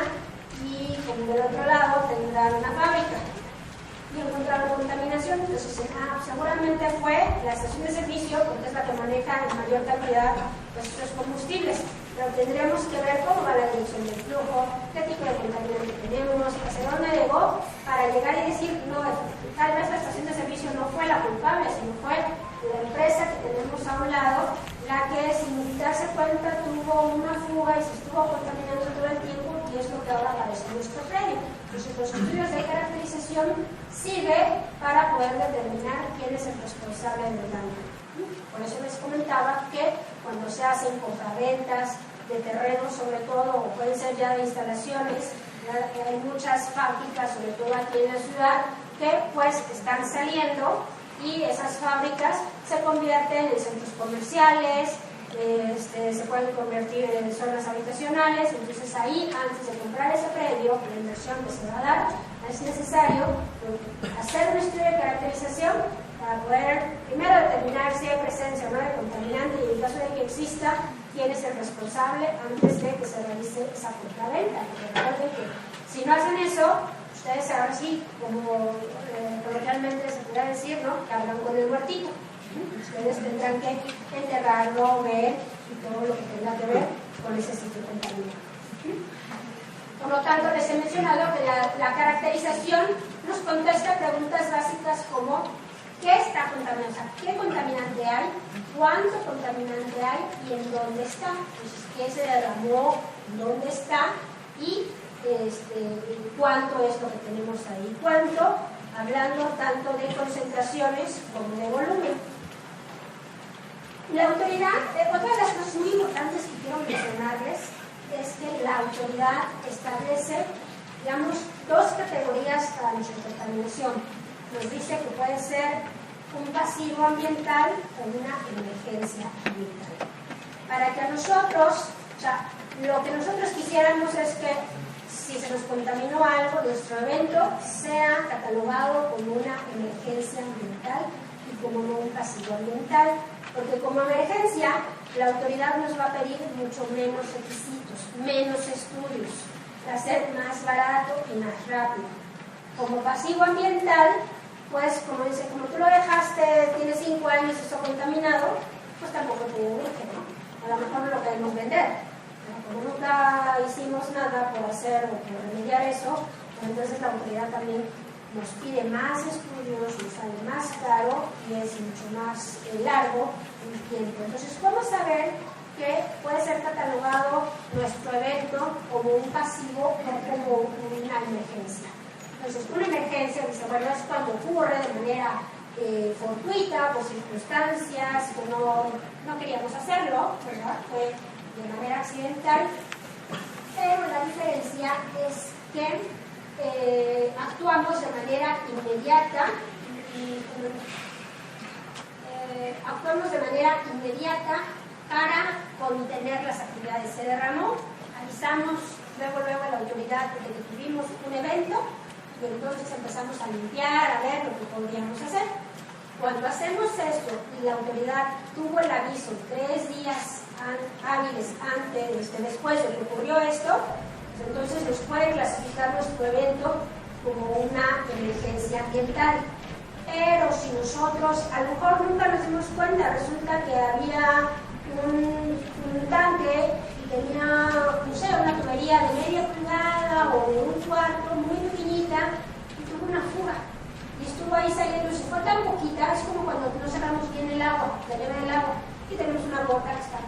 y como del otro lado tendrán una fábrica y encontraron contaminación. Entonces seguramente fue la estación de servicio, porque es la que maneja en mayor cantidad estos combustibles, pero tendríamos que ver cómo va la dirección del flujo, qué tipo de contaminante tenemos, hacia dónde llegó, para llegar y decir, no, tal vez la estación de servicio no fue la culpable, sino fue la empresa que tenemos a un lado, la que sin darse cuenta tuvo una fuga y se estuvo contaminando todo el tiempo, y es lo que ahora aparece en nuestro predio. Entonces los estudios de caracterización sirven para poder determinar quién es el responsable del daño. Por eso les comentaba que cuando se hacen compraventas de terrenos, sobre todo, o pueden ser ya de instalaciones, hay muchas fábricas, sobre todo aquí en la ciudad, que pues están saliendo, y esas fábricas se convierten en centros comerciales, se pueden convertir en zonas habitacionales. Entonces ahí, antes de comprar ese predio, la inversión que se va a dar, es necesario hacer un estudio de caracterización para poder primero determinar si hay presencia o no de contaminante, y en caso de que exista, quién es el responsable antes de que se realice esa compraventa. Recuerden que si no hacen eso, ustedes ahora sí, como coloquialmente se podría decir, ¿no?, cargan con el muertito. Ustedes tendrán que enterrarlo, ver y todo lo que tenga que ver con ese sitio contaminado. Por lo tanto, les he mencionado que la caracterización nos contesta preguntas básicas como ¿qué está contaminado? O sea, ¿qué contaminante hay? ¿Cuánto contaminante hay? ¿Y en dónde está? Entonces, ¿qué se derramó? ¿Dónde está? Y cuánto es lo que tenemos ahí. ¿Cuánto? Hablando tanto de concentraciones como de volumen. La autoridad, otra de las cosas muy importantes que quiero mencionarles es que la autoridad establece, digamos, dos categorías para nuestra contaminación. Nos dice que puede ser un pasivo ambiental o una emergencia ambiental. Para que a nosotros, o sea, lo que nosotros quisiéramos es que si si se nos contaminó algo, nuestro evento sea catalogado como una emergencia ambiental y como no un pasivo ambiental, porque como emergencia la autoridad nos va a pedir mucho menos requisitos, menos estudios, para ser más barato y más rápido. Como pasivo ambiental, pues como dice, como tú lo dejaste, tiene 5 años y está contaminado, pues tampoco te urge, ¿no? A lo mejor no lo queremos vender. Como nunca hicimos nada por hacer o por remediar eso, pues entonces la autoridad también nos pide más estudios, nos sale más caro y es mucho más largo el tiempo. Entonces, ¿cómo saber que puede ser catalogado nuestro evento como un pasivo o como una emergencia? Entonces, una emergencia, dice, bueno, es cuando ocurre de manera fortuita, por circunstancias que no queríamos hacerlo, ¿verdad? Fue de manera accidental, pero la diferencia es que actuamos de manera inmediata para contener las actividades. Se derramó, avisamos luego a la autoridad de que tuvimos un evento y entonces empezamos a limpiar, a ver lo que podríamos hacer. Cuando hacemos esto y la autoridad tuvo el aviso 3 días hábiles antes, después de que ocurrió esto, pues entonces nos puede clasificar nuestro evento como una emergencia ambiental. Pero si nosotros a lo mejor nunca nos dimos cuenta, resulta que había un tanque y tenía, no sé, una tubería de media pulgada o de un cuarto muy pequeñita y tuvo una fuga. Y estuvo ahí saliendo, y se fue tan poquita, es como cuando no cerramos bien el agua, la llave del agua, y tenemos una gota que está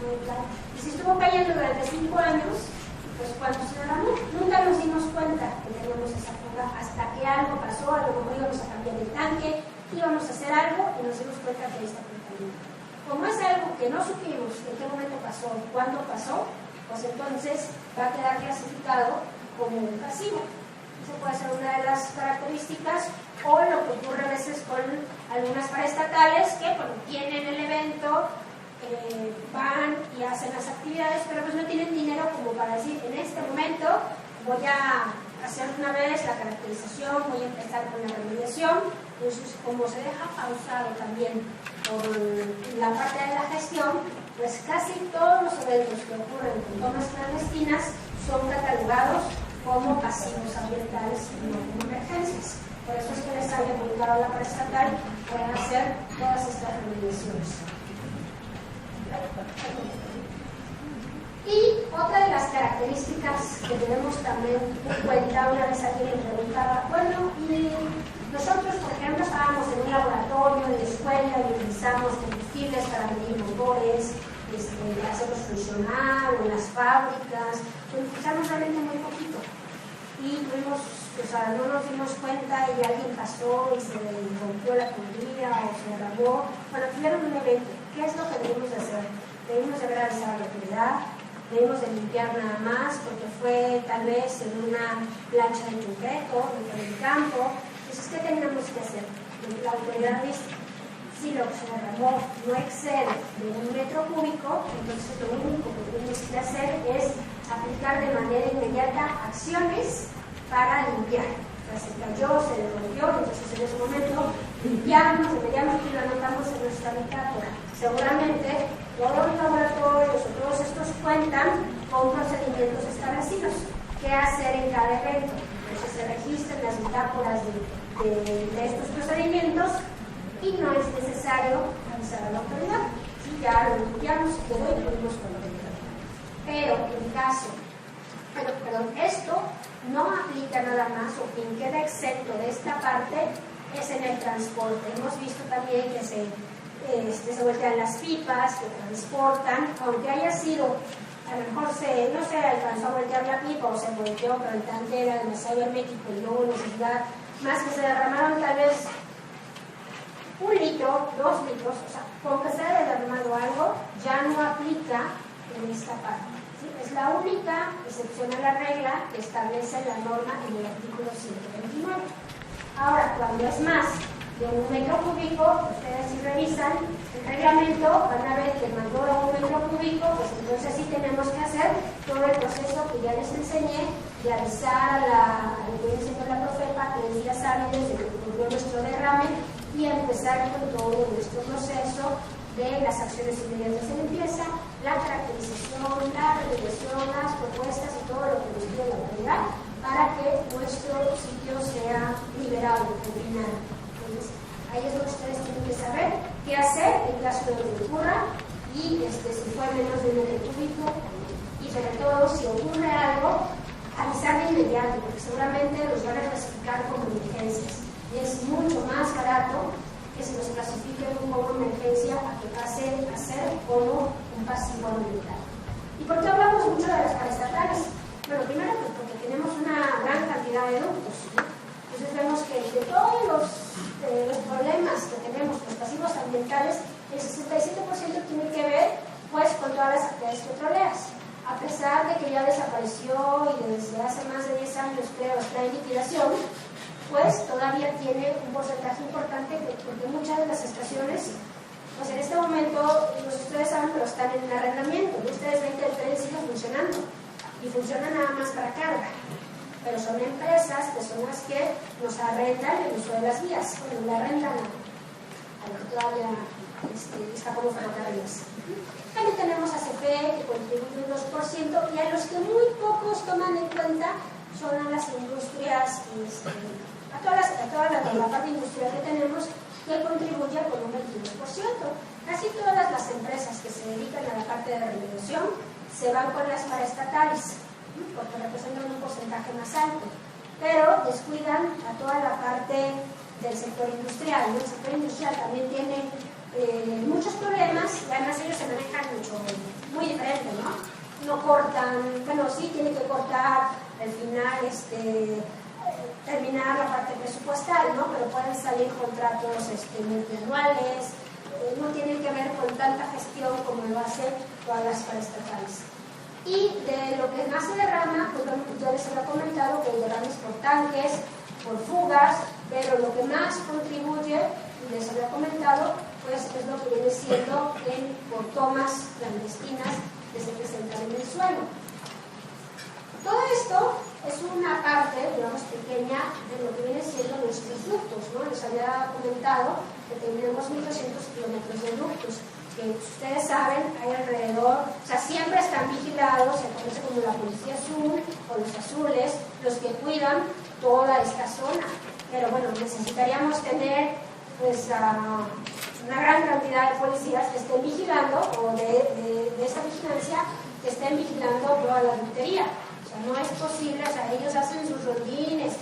y si estuvo cayendo durante 5 años, pues cuando se derramó, nunca nos dimos cuenta que teníamos esa fuga hasta que algo pasó, a lo mejor íbamos a cambiar el tanque, íbamos a hacer algo y nos dimos cuenta que está contaminado. Como es algo que no supimos en qué momento pasó, cuándo pasó, pues entonces va a quedar clasificado como un pasivo. Eso puede ser una de las características, o lo que ocurre a veces con algunas paraestatales que cuando tienen el evento van y hacen las actividades, pero pues no tienen dinero como para decir, en este momento voy a hacer una vez la caracterización, voy a empezar con la remediación. Entonces, como se deja pausado también por la parte de la gestión, pues casi todos los eventos que ocurren con tomas clandestinas son catalogados como pasivos ambientales y no como emergencias. Por eso es que les haya publicado la paraestatal para hacer todas estas remediaciones. Y otra de las características que tenemos también en cuenta, una vez alguien me preguntaba, bueno, y nosotros, por ejemplo, estábamos en un laboratorio de escuela y utilizamos combustibles para medir motores, hacerlos funcionar, o en las fábricas, utilizamos realmente muy poquito. Y tuvimos, o sea, no nos dimos cuenta y alguien pasó y se rompió la tubería o se derramó. Bueno, tuvieron un evento. ¿Qué es lo que debemos de hacer? Debemos de haber avisado a la autoridad, debemos de limpiar nada más porque fue tal vez en una plancha de concreto, dentro del campo. Entonces, ¿qué teníamos que hacer? La autoridad dice, si lo que se derramó no excede de 1 metro cúbico, entonces lo único que tenemos que hacer es aplicar de manera inmediata acciones para limpiar. O sea, se cayó, se rompió, entonces en ese momento limpiamos, remediamos y lo anotamos en nuestra bitácora. Seguramente todos los laboratorios o todos estos cuentan con procedimientos establecidos. ¿Qué hacer en cada evento? Entonces se registran las bitácoras de estos procedimientos y no es necesario avisar a la autoridad. Si ya lo limpiamos, quedó y pudimos controlar. Pero en caso, esto no aplica nada más, o quien queda exento de esta parte es en el transporte. Hemos visto también que se voltean las pipas, que transportan, aunque haya sido, a lo mejor no se alcanzó a voltear la pipa o se volteó, pero el tanque era demasiado hermético y no hubo necesidad, más que se derramaron tal vez 1 litro, 2 litros, o sea, con que se haya derramado algo, ya no aplica en esta parte. ¿Sí? Es la única excepción a la regla que establece la norma en el artículo 129. Ahora, cuando es más de 1 metro cúbico, ustedes si revisan el reglamento van a ver que mayor a 1 metro cúbico, pues entonces sí tenemos que hacer todo el proceso que ya les enseñé de avisar a la Profepa 3 días hábiles de que ocurrió nuestro derrame y empezar con todo nuestro proceso de las acciones inmediatas de limpieza, la caracterización, la regulación, las propuestas y todo lo que nos pide la autoridad para que nuestro sitio sea liberado al final. Entonces, ahí es donde ustedes tienen que saber qué hacer en caso de que ocurra y si fue menos de 1 metro cúbico y sobre todo si ocurre algo, avisar de inmediato porque seguramente los van a clasificar como emergencias y es mucho más barato que se los clasifiquen como emergencia a que pase a ser como un pasivo ambiental. ¿Y por qué hablamos mucho de las paraestatales? Bueno, primero pues porque tenemos una gran cantidad de ductos, ¿no? Entonces vemos que de todos los problemas que tenemos con pasivos ambientales, el 67% tiene que ver pues con todas las actividades petroleras. A pesar de que ya desapareció y desde hace más de 10 años creo está en liquidación, pues todavía tiene un porcentaje importante porque muchas de las estaciones, pues en este momento, pues ustedes saben, pero están en arrendamiento, y ustedes ven que el tren sigue funcionando y funciona nada más para carga. Pero son empresas que son las que nos arrendan el uso de las vías, bueno, le arrendan a lo que todavía está como ferrocarriles. También tenemos a CFE que contribuye un 2% y a los que muy pocos toman en cuenta son a las industrias, a toda la parte industrial que tenemos que contribuye con un 22%. Casi todas las empresas que se dedican a la parte de remediación se van con las paraestatales porque representan un porcentaje más alto, pero descuidan a toda la parte del sector industrial, ¿no? El sector industrial también tiene muchos problemas y además ellos se manejan muy diferente, ¿no? No cortan, bueno, sí tienen que cortar al final, terminar la parte presupuestal, ¿no? Pero pueden salir contratos multianuales, no tienen que ver con tanta gestión como lo hacen todas las paraestatales. Y de lo que más se derrama, pues bueno, ya les había comentado que el derrame es por tanques, por fugas, pero lo que más contribuye, y les había comentado, pues es lo que viene siendo por tomas clandestinas desde que se entra en el suelo. Todo esto es una parte, digamos, pequeña de lo que viene siendo nuestros ductos, ¿no? Les había comentado que tenemos 1.200 kilómetros de ductos, que ustedes saben, hay alrededor, o sea, siempre están vigilados, se conoce como la policía azul o los azules, los que cuidan toda esta zona. Pero bueno, necesitaríamos tener pues una gran cantidad de policías que estén vigilando, o de esta vigilancia, que estén vigilando toda la ductería. O sea, no es posible, o sea, ellos hacen sus rondines,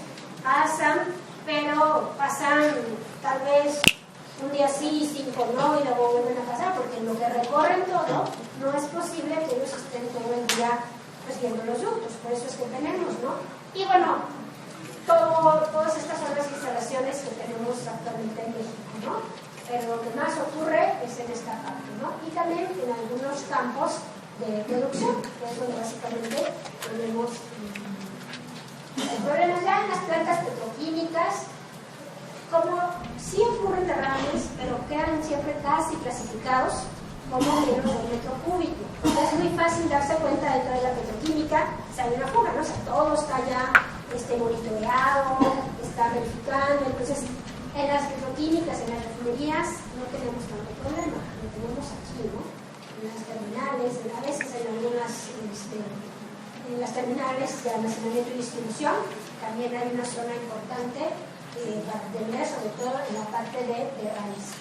pasan, pero pasan tal vez un día sí, 5 no, y luego vuelven a pasar, porque en lo que recorren todo, no es posible que ellos estén todo el día pues, viendo los ductos, por eso es que tenemos, ¿no? Y bueno, todas estas son las instalaciones que tenemos actualmente en México, ¿no? Pero lo que más ocurre es en esta parte, ¿no? Y también en algunos campos de producción, que es donde básicamente tenemos el problema ya en las plantas petroquímicas. Como sí ocurren derrames, pero quedan siempre casi clasificados como menos de 1 metro cúbico. Es muy fácil darse cuenta dentro de la petroquímica si hay una fuga, ¿no? O sea, todo está ya monitoreado, está verificando. Entonces, en las petroquímicas, en las refinerías, no tenemos tanto problema, lo tenemos aquí, ¿no? En las terminales, a veces en algunas, en las terminales de almacenamiento y distribución, también hay una zona importante para atender, sobre todo en la parte de derrames.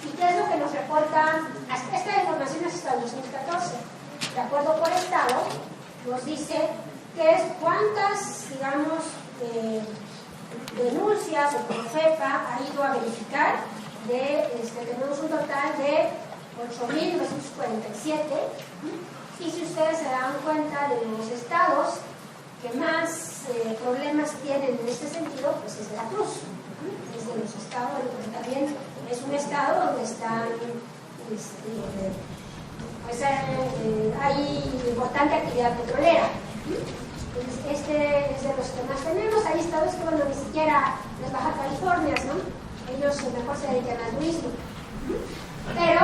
¿Y qué es lo que nos reporta? Esta información es hasta el 2014. De acuerdo por estado, nos dice que es cuántas, digamos, denuncias o Profepa ha ido a verificar. Tenemos un total de 8.947. Y si ustedes se dan cuenta de los estados que más problemas tienen en este sentido, pues es Veracruz, es de los estados, porque también es un estado donde están, pues hay importante actividad petrolera. Entonces, este es de los que más tenemos. Hay estados que, bueno, ni siquiera las Baja Californias, ¿no? Ellos mejor se dedican al turismo. Pero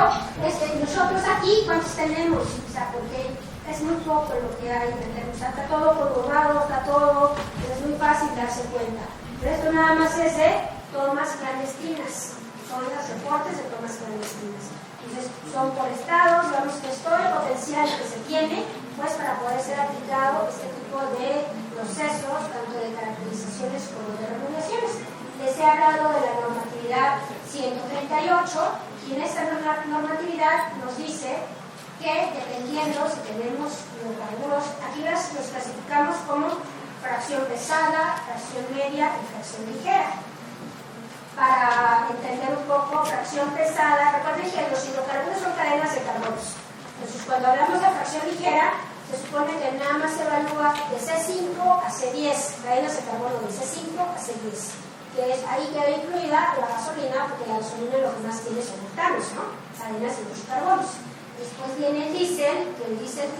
nosotros aquí, ¿cuántos tenemos? O sea, porque es muy poco lo que hay, está todo conurbado, está todo, es muy fácil darse cuenta. Pero esto nada más es de tomas clandestinas, son los reportes de tomas clandestinas. Entonces, son por estados, digamos que es todo el potencial que se tiene, pues para poder ser aplicado este tipo de procesos, tanto de caracterizaciones como de regulaciones. Les he hablado de la normatividad 138, y en esta normatividad nos dice que dependiendo si tenemos hidrocarburos, aquí los clasificamos como fracción pesada, fracción media y fracción ligera. Para entender un poco fracción pesada, recuerden que los hidrocarburos son cadenas de carbonos. Entonces, cuando hablamos de fracción ligera, se supone que nada más se evalúa de C5 a C10, cadenas de carbono de C5 a C10, que es, ahí queda incluida la gasolina, porque la gasolina lo que más tiene son octanos, ¿no? Cadenas de muchos carbonos. Después viene el diésel, que el diésel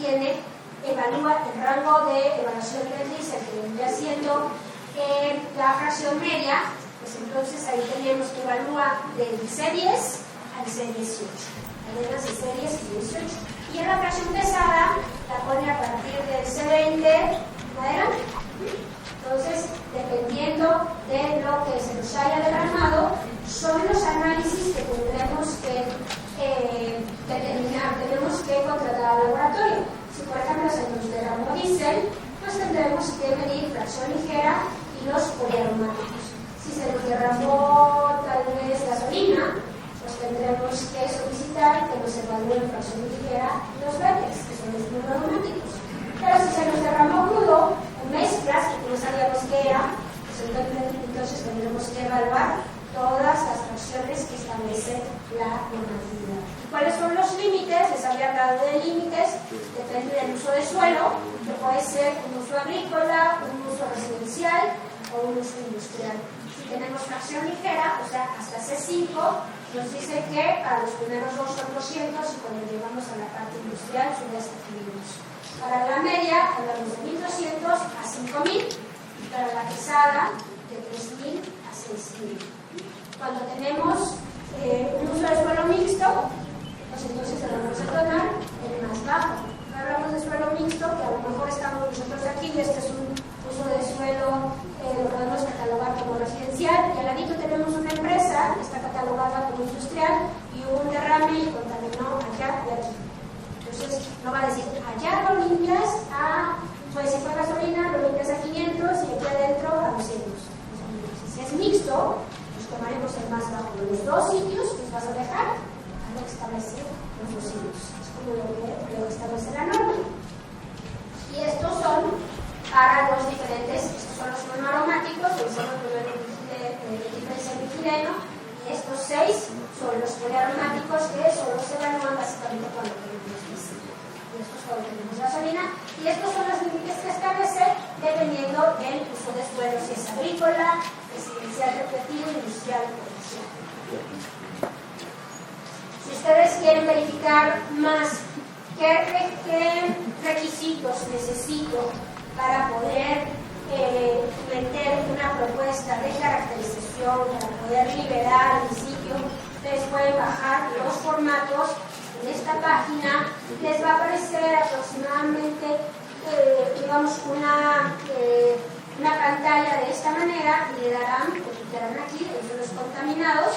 evalúa el rango de evaluación del diésel, que vendría siendo la fracción media, pues entonces ahí tenemos que evalúa del C10 al C18, cadenas de C10 y C18. Y en la fracción pesada la pone a partir del C20 en adelante. Entonces, dependiendo de lo que se nos haya derramado, son los análisis que tendremos que determinar, tenemos que contratar al laboratorio. Si por ejemplo se nos derramó diésel, pues tendremos que medir fracción ligera y los poliaromáticos. Si se nos derramó tal vez gasolina, pues tendremos que solicitar que nos evalúen fracción ligera y los BETEX, que son los poliaromáticos. Pero si se nos derramó crudo o mezclas, que no sabíamos qué era, pues entonces tendremos que evaluar todas las fracciones que establece la normatividad. ¿Cuáles son los límites? Les había hablado de límites, depende del uso de suelo, que puede ser un uso agrícola, un uso residencial o un uso industrial. Si tenemos fracción ligera, o sea, hasta C5, nos dice que para los primeros dos son 200 y cuando llegamos a la parte industrial sube hasta 500. Para la media hablamos de 1200 a 5000 y para la pesada de 3000 a 6000. Cuando tenemos un uso de suelo mixto, pues entonces le vamos a donar el más bajo. Hablamos de suelo mixto, que a lo mejor estamos nosotros aquí, y este es un uso de suelo, lo podemos catalogar como residencial, y al ladito tenemos una empresa que está catalogada como industrial, y hubo un derrame y contaminó allá y aquí. Entonces, no va a decir, allá lo limpias pues si fue gasolina, lo limpias a 500 y aquí adentro a 200. Si es mixto, pues tomaremos el más bajo de los dos sitios, pues vas a dejar a lo que establece los dos sitios. Es como lo que establece la norma. Y estos son para los diferentes, estos son los monoaromáticos, que son los de diferencia metileno, y estos 6 son los poliaromáticos que solo se evalúan básicamente cuando tenemos diésel. Y estos cuando tenemos gasolina, y estos son los límites que establece dependiendo del uso de suelo, si es agrícola, residencial recreativo, industrial o comercial. Si ustedes quieren verificar más qué requisitos necesito para poder meter una propuesta de caracterización, para poder liberar el sitio, ustedes pueden bajar los formatos. En esta página les va a aparecer aproximadamente, digamos, una pantalla de esta manera, y le darán, o quitarán aquí, son los contaminados.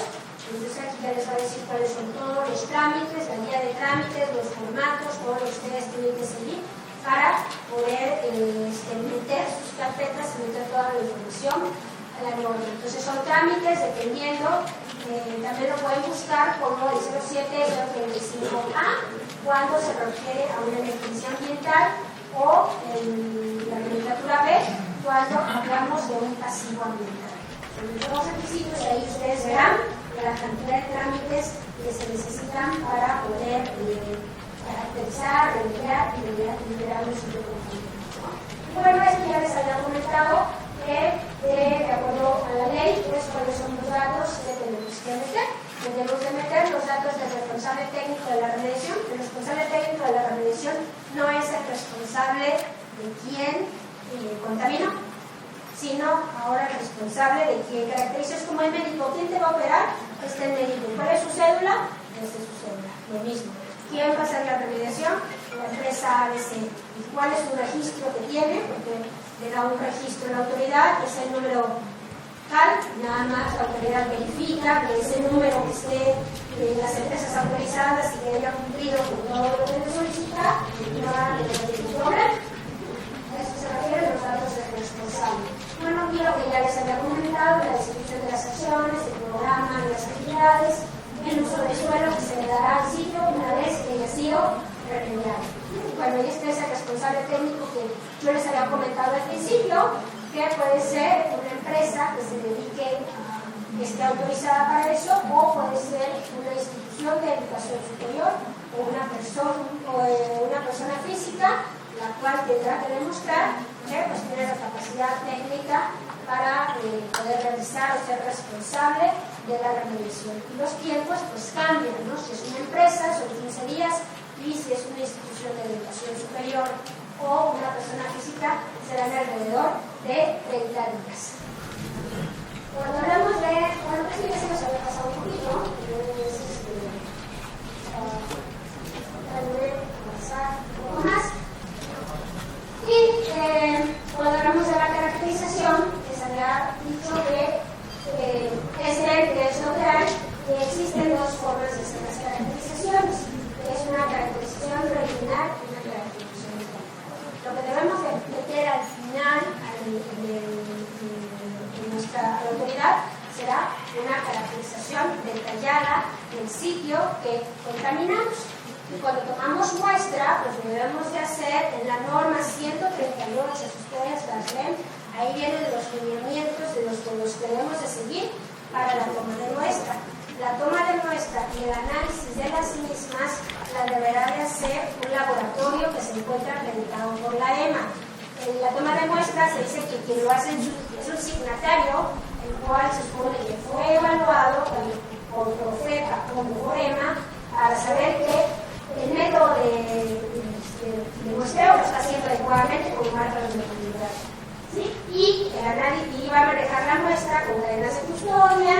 Entonces aquí ya les va a decir cuáles son todos los trámites, la guía de trámites, los formatos, todo lo que ustedes tienen que seguir para poder meter sus carpetas y meter toda la información a la norma. Entonces son trámites dependiendo, también lo pueden buscar como el 07-035A cuando se refiere a una emergencia ambiental, o la nomenclatura B cuando hablamos de un pasivo ambiental. Son los requisitos, y ahí ustedes verán la cantidad de trámites que se necesitan para poder caracterizar, reenviar y liberar un sitio conjunto. Bueno, esto ya les había comentado que de acuerdo a la ley, pues cuáles son los datos que tenemos que meter. Tenemos que meter los datos del responsable técnico de la remediación. El responsable técnico de la remediación no es el responsable de quien contaminó, sino ahora el responsable de quien caracteriza. Es como el médico. ¿Quién te va a operar? El médico. ¿Cuál es su cédula? Esta es su cédula. Lo mismo. ¿Quién va a hacer la remediación? la empresa ABC. ¿Cuál es su registro que tiene? Porque le da un registro a la autoridad, que es el número tal, nada más la autoridad verifica que ese número que esté en las empresas autorizadas y que haya cumplido con todo lo que le solicita, no van a tener ningún problema. A eso se refiere los datos del responsable. Bueno, quiero que ya les había comentado la distribución de las acciones, el programa y las actividades, el uso del suelo que se le dará al sitio una vez que haya sido remediado. Bueno, y este es el responsable técnico que yo les había comentado al principio, que puede ser una empresa que se dedique que esté autorizada para eso, o puede ser una institución de educación superior o una persona física, la cual tendrá que demostrar que pues, tiene la capacidad técnica para poder realizar o ser responsable de la remediación. Y los tiempos pues cambian, ¿no? Si es una empresa son 15 días y si es una institución de educación superior o una persona física serán alrededor de 30 días. Cuando hablamos de, bueno, pues sí, ya se nos había pasado un poquito, pasar un poco más. Y cuando hablamos de la caracterización, les había dicho que es lo que hay, y existen dos formas de hacer las caracterizaciones. Es una caracterización preliminar y una caracterización detallada. Lo que debemos de meter al final de nuestra autoridad será una caracterización detallada del sitio que contaminamos. Y cuando tomamos muestra, pues lo debemos de hacer en la norma 138, si ustedes las ven, ahí vienen los lineamientos de los que debemos de seguir para la toma de muestra. La toma de muestra y el análisis de las mismas la deberá de hacer un laboratorio que se encuentra acreditado por la EMA. En la toma de muestra se dice que quien lo hace es un signatario, el cual se supone que fue evaluado por Profepa como por EMA para saber que el método de muestreo lo está haciendo adecuadamente con marcas de profundidad. ¿Sí? Y el análisis va a manejar la muestra con cadenas de custodia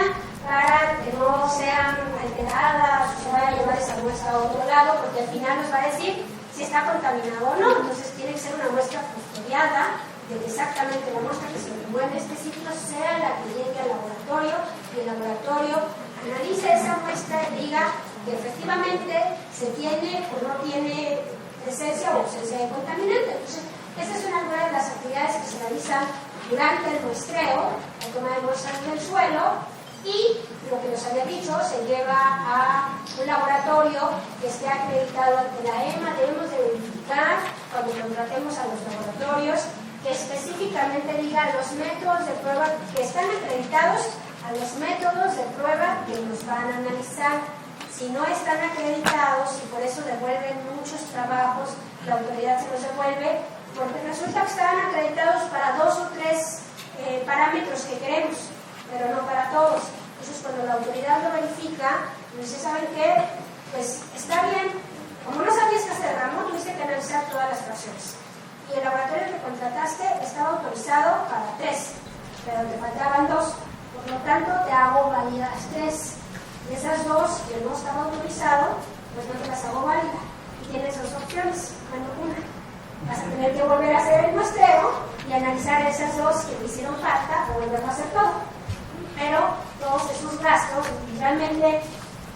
para que no sean alteradas o se vaya a llevar esa muestra a otro lado, porque al final nos va a decir si está contaminado o no. Entonces tiene que ser una muestra custodiada de que exactamente la muestra que se tomó en este sitio sea la que llegue al laboratorio y el laboratorio analice esa muestra y diga que efectivamente se tiene o no tiene presencia o ausencia de contaminante. Entonces, esa es una de las actividades que se realizan durante el muestreo, la toma de muestras del suelo, y lo que nos había dicho se lleva a un laboratorio que esté acreditado ante la EMA. Debemos de verificar cuando contratemos a los laboratorios que específicamente digan los métodos de prueba que están acreditados a los métodos de prueba que nos van a analizar. Si no están acreditados y por eso devuelven muchos trabajos, la autoridad se los devuelve porque resulta que estaban acreditados para 2 o 3 parámetros que queremos, pero no para todos. Entonces cuando la autoridad lo verifica, dice, ¿saben qué? Pues está bien, como no sabías que hacer ramo, tuviste que analizar todas las fracciones. Y el laboratorio que contrataste estaba autorizado para 3, pero te faltaban 2. Por lo tanto, te hago válidas 3. Y esas 2 que no estaba autorizado, pues no te las hago válida. Y tienes 2 opciones, bueno, una. Vas a tener que volver a hacer el muestreo y analizar esas 2 que te hicieron falta o volverlo a hacer todo. Pero todos esos gastos, y realmente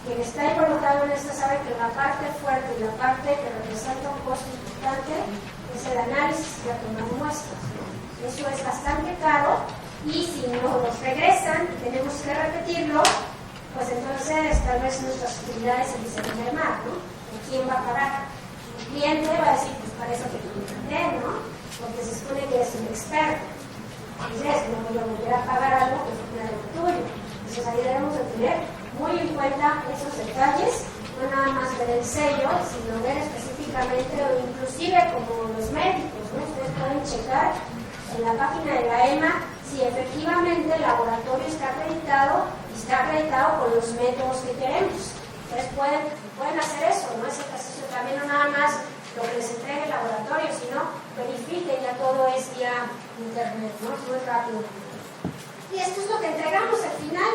quien está involucrado en esto sabe que la parte fuerte y la parte que representa un costo importante es el análisis y la toma de muestras. Eso es bastante caro y si no nos regresan y tenemos que repetirlo, pues entonces tal vez nuestras utilidades empiezan a mermar, ¿no? ¿Quién va a pagar? El cliente va a decir, pues para eso te contraté, ¿no? Porque se supone que es un experto. Entonces, no voy a volver a pagar algo que no era lo tuyo. Entonces ahí debemos de tener muy en cuenta esos detalles, no nada más ver el sello, sino ver específicamente o inclusive como los médicos, ¿no? Ustedes pueden checar en la página de la EMA si efectivamente el laboratorio está acreditado y está acreditado con los métodos que queremos. Entonces pueden hacer eso, ¿no? Ese ejercicio también no nada más lo que les entregue el laboratorio, sino verifiquen, ya todo es vía internet, ¿no? Es muy rápido. Y esto es lo que entregamos al final,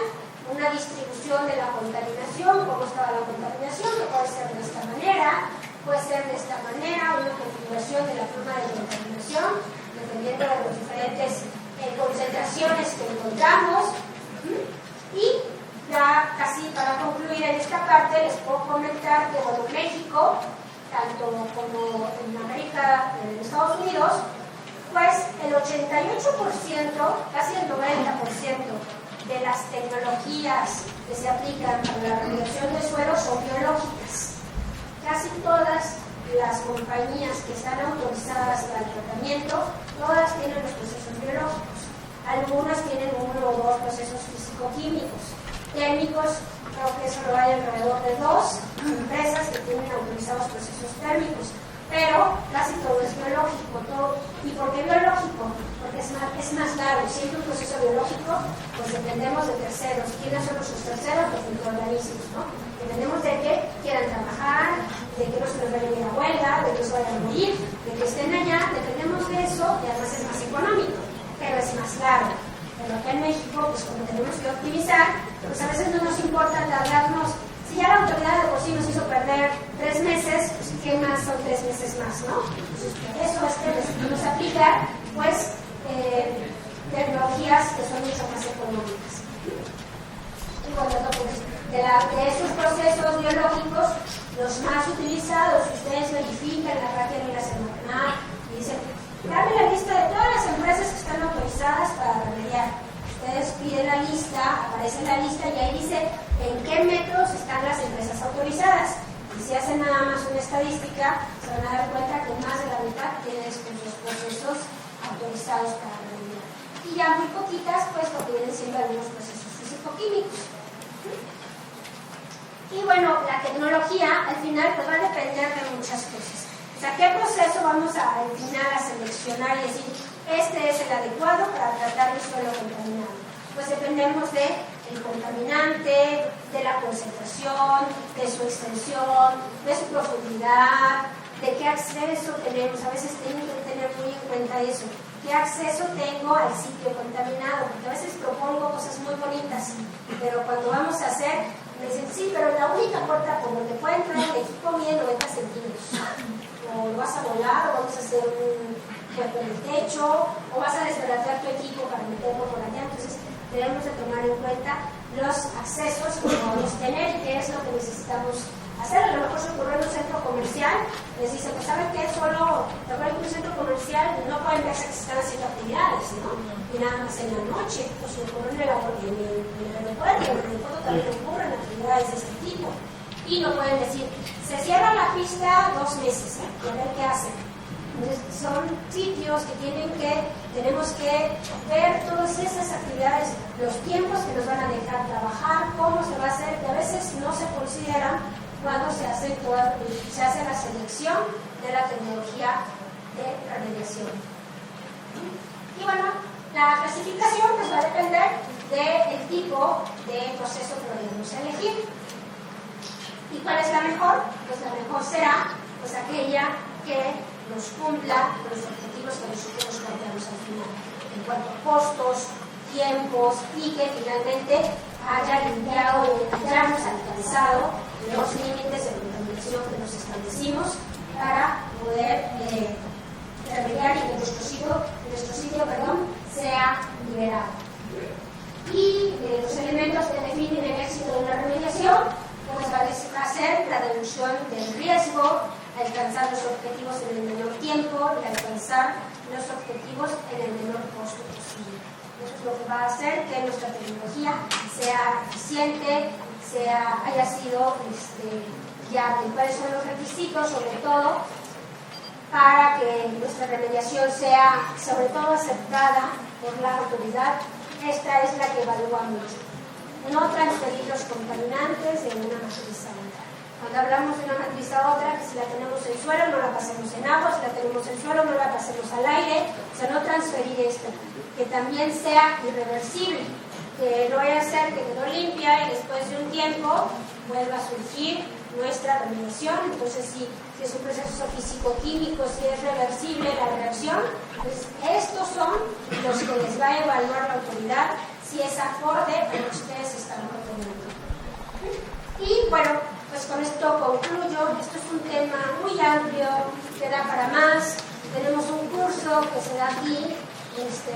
una distribución de la contaminación, cómo estaba la contaminación, que puede ser de esta manera, puede ser de esta manera, una configuración de la forma de contaminación, dependiendo de las diferentes concentraciones que encontramos. Y ya casi para concluir en esta parte, les puedo comentar que bueno, México, tanto como en América, en Estados Unidos, pues el 88%, casi el 90% de las tecnologías que se aplican para la remediación de suelos son biológicas. Casi todas las compañías que están autorizadas para el tratamiento, todas tienen los procesos biológicos. Algunas tienen uno o dos procesos físico-químicos. Técnicos, creo que solo hay alrededor de 2 empresas que tienen autorizados procesos térmicos, pero casi todo es biológico. Todo. ¿Y por qué biológico? Porque es más largo. Siempre un proceso biológico, pues dependemos de terceros. ¿Quiénes son nuestros terceros? Los microorganismos, ¿no? Dependemos de que quieran trabajar, de que no se nos vayan a ir a huelga, de que no se vayan a morir, de que estén allá. Dependemos de eso y además es más económico, pero es más largo. Pero acá en México, pues como tenemos que optimizar, pues a veces no nos importa tardarnos. Si ya la autoridad de por sí nos hizo perder 3 meses, pues ¿qué más son 3 meses más, no? Entonces, por eso es que decidimos aplicar, pues, tecnologías que son mucho más económicas. Y bueno, pues, de esos procesos biológicos, los más utilizados, ustedes verifican la página semanal y dicen, dame la lista de todas las empresas que están autorizadas para remediar. Ustedes piden la lista, aparece la lista y ahí dice en qué métodos están las empresas autorizadas. Y si hacen nada más una estadística, se van a dar cuenta que más de la mitad tienen estos procesos autorizados para remediar. Y ya muy poquitas, pues, lo que vienen siendo algunos procesos físico-químicos. Y bueno, la tecnología, al final, pues va a depender de muchas cosas. O sea, ¿qué proceso vamos al final a seleccionar y decir, este es el adecuado para tratar el suelo contaminado? Pues dependemos del contaminante, de la concentración, de su extensión, de su profundidad, de qué acceso tenemos. A veces tienen que tener muy en cuenta eso. ¿Qué acceso tengo al sitio contaminado? Porque a veces propongo cosas muy bonitas, pero cuando vamos a hacer, me dicen, sí, pero la única puerta por donde puede entrar el equipo mide 90 centímetros. O lo vas a volar, o vamos a hacer un cuerpo en el techo, o vas a desbaratar tu equipo para meterlo por allá. Entonces, debemos de tomar en cuenta los accesos que podemos tener y qué es lo que necesitamos hacer. A lo mejor se ocurre en un centro comercial, les dice, pues ¿saben qué? Solo en un centro comercial no pueden verse que se están haciendo actividades, ¿no? Y nada más en la noche, pues se ocurre en el aeropuerto, en el aeropuerto también ocurren actividades de este tipo. Y no pueden decir, se cierra la pista 2 meses, ¿eh? Y a ver qué hacen. Entonces, son sitios que tenemos que ver todas esas actividades, los tiempos que nos van a dejar trabajar, cómo se va a hacer, que a veces no se consideran cuando se hace la selección de la tecnología de remediación. Y bueno, la clasificación pues va a depender del tipo de proceso que vayamos a elegir. ¿Y cuál es la mejor? Pues la mejor será pues aquella que nos cumpla los objetivos que nosotros nos planteamos al final, en cuanto a costos, tiempos y que finalmente hayamos alcanzado los límites de contaminación que nos establecimos para poder remediar y que nuestro sitio sea liberado. Y los elementos que definen el éxito de una remediación pues va a ser la reducción del riesgo, alcanzar los objetivos en el menor tiempo y alcanzar los objetivos en el menor costo posible. Eso es lo que va a hacer que nuestra tecnología sea eficiente, haya sido viable. ¿Cuáles son los requisitos, sobre todo, para que nuestra remediación sea, sobre todo, aceptada por la autoridad? Esta es la que evaluamos. No transferir los contaminantes de una matriz a otra. Cuando hablamos de una matriz a otra, que si la tenemos en suelo, no la pasemos en agua, si la tenemos en suelo, no la pasemos al aire, o sea, no transferir esto. Que también sea irreversible, que no vaya a ser que quedó limpia y después de un tiempo vuelva a surgir nuestra remediación. Entonces, si es un proceso físico-químico, si es reversible la reacción, pues estos son los que les va a evaluar la autoridad si es acorde a lo que ustedes están proponiendo. Y bueno, Pues con esto concluyo. Esto es un tema muy amplio, que da para más. Tenemos un curso que se da aquí,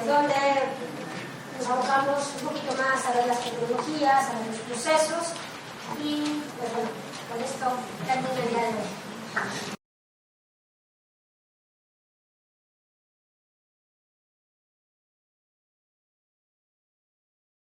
donde nos abocamos un poquito más a ver las tecnologías, a ver los procesos. Y pues bueno, con esto termino el día de hoy.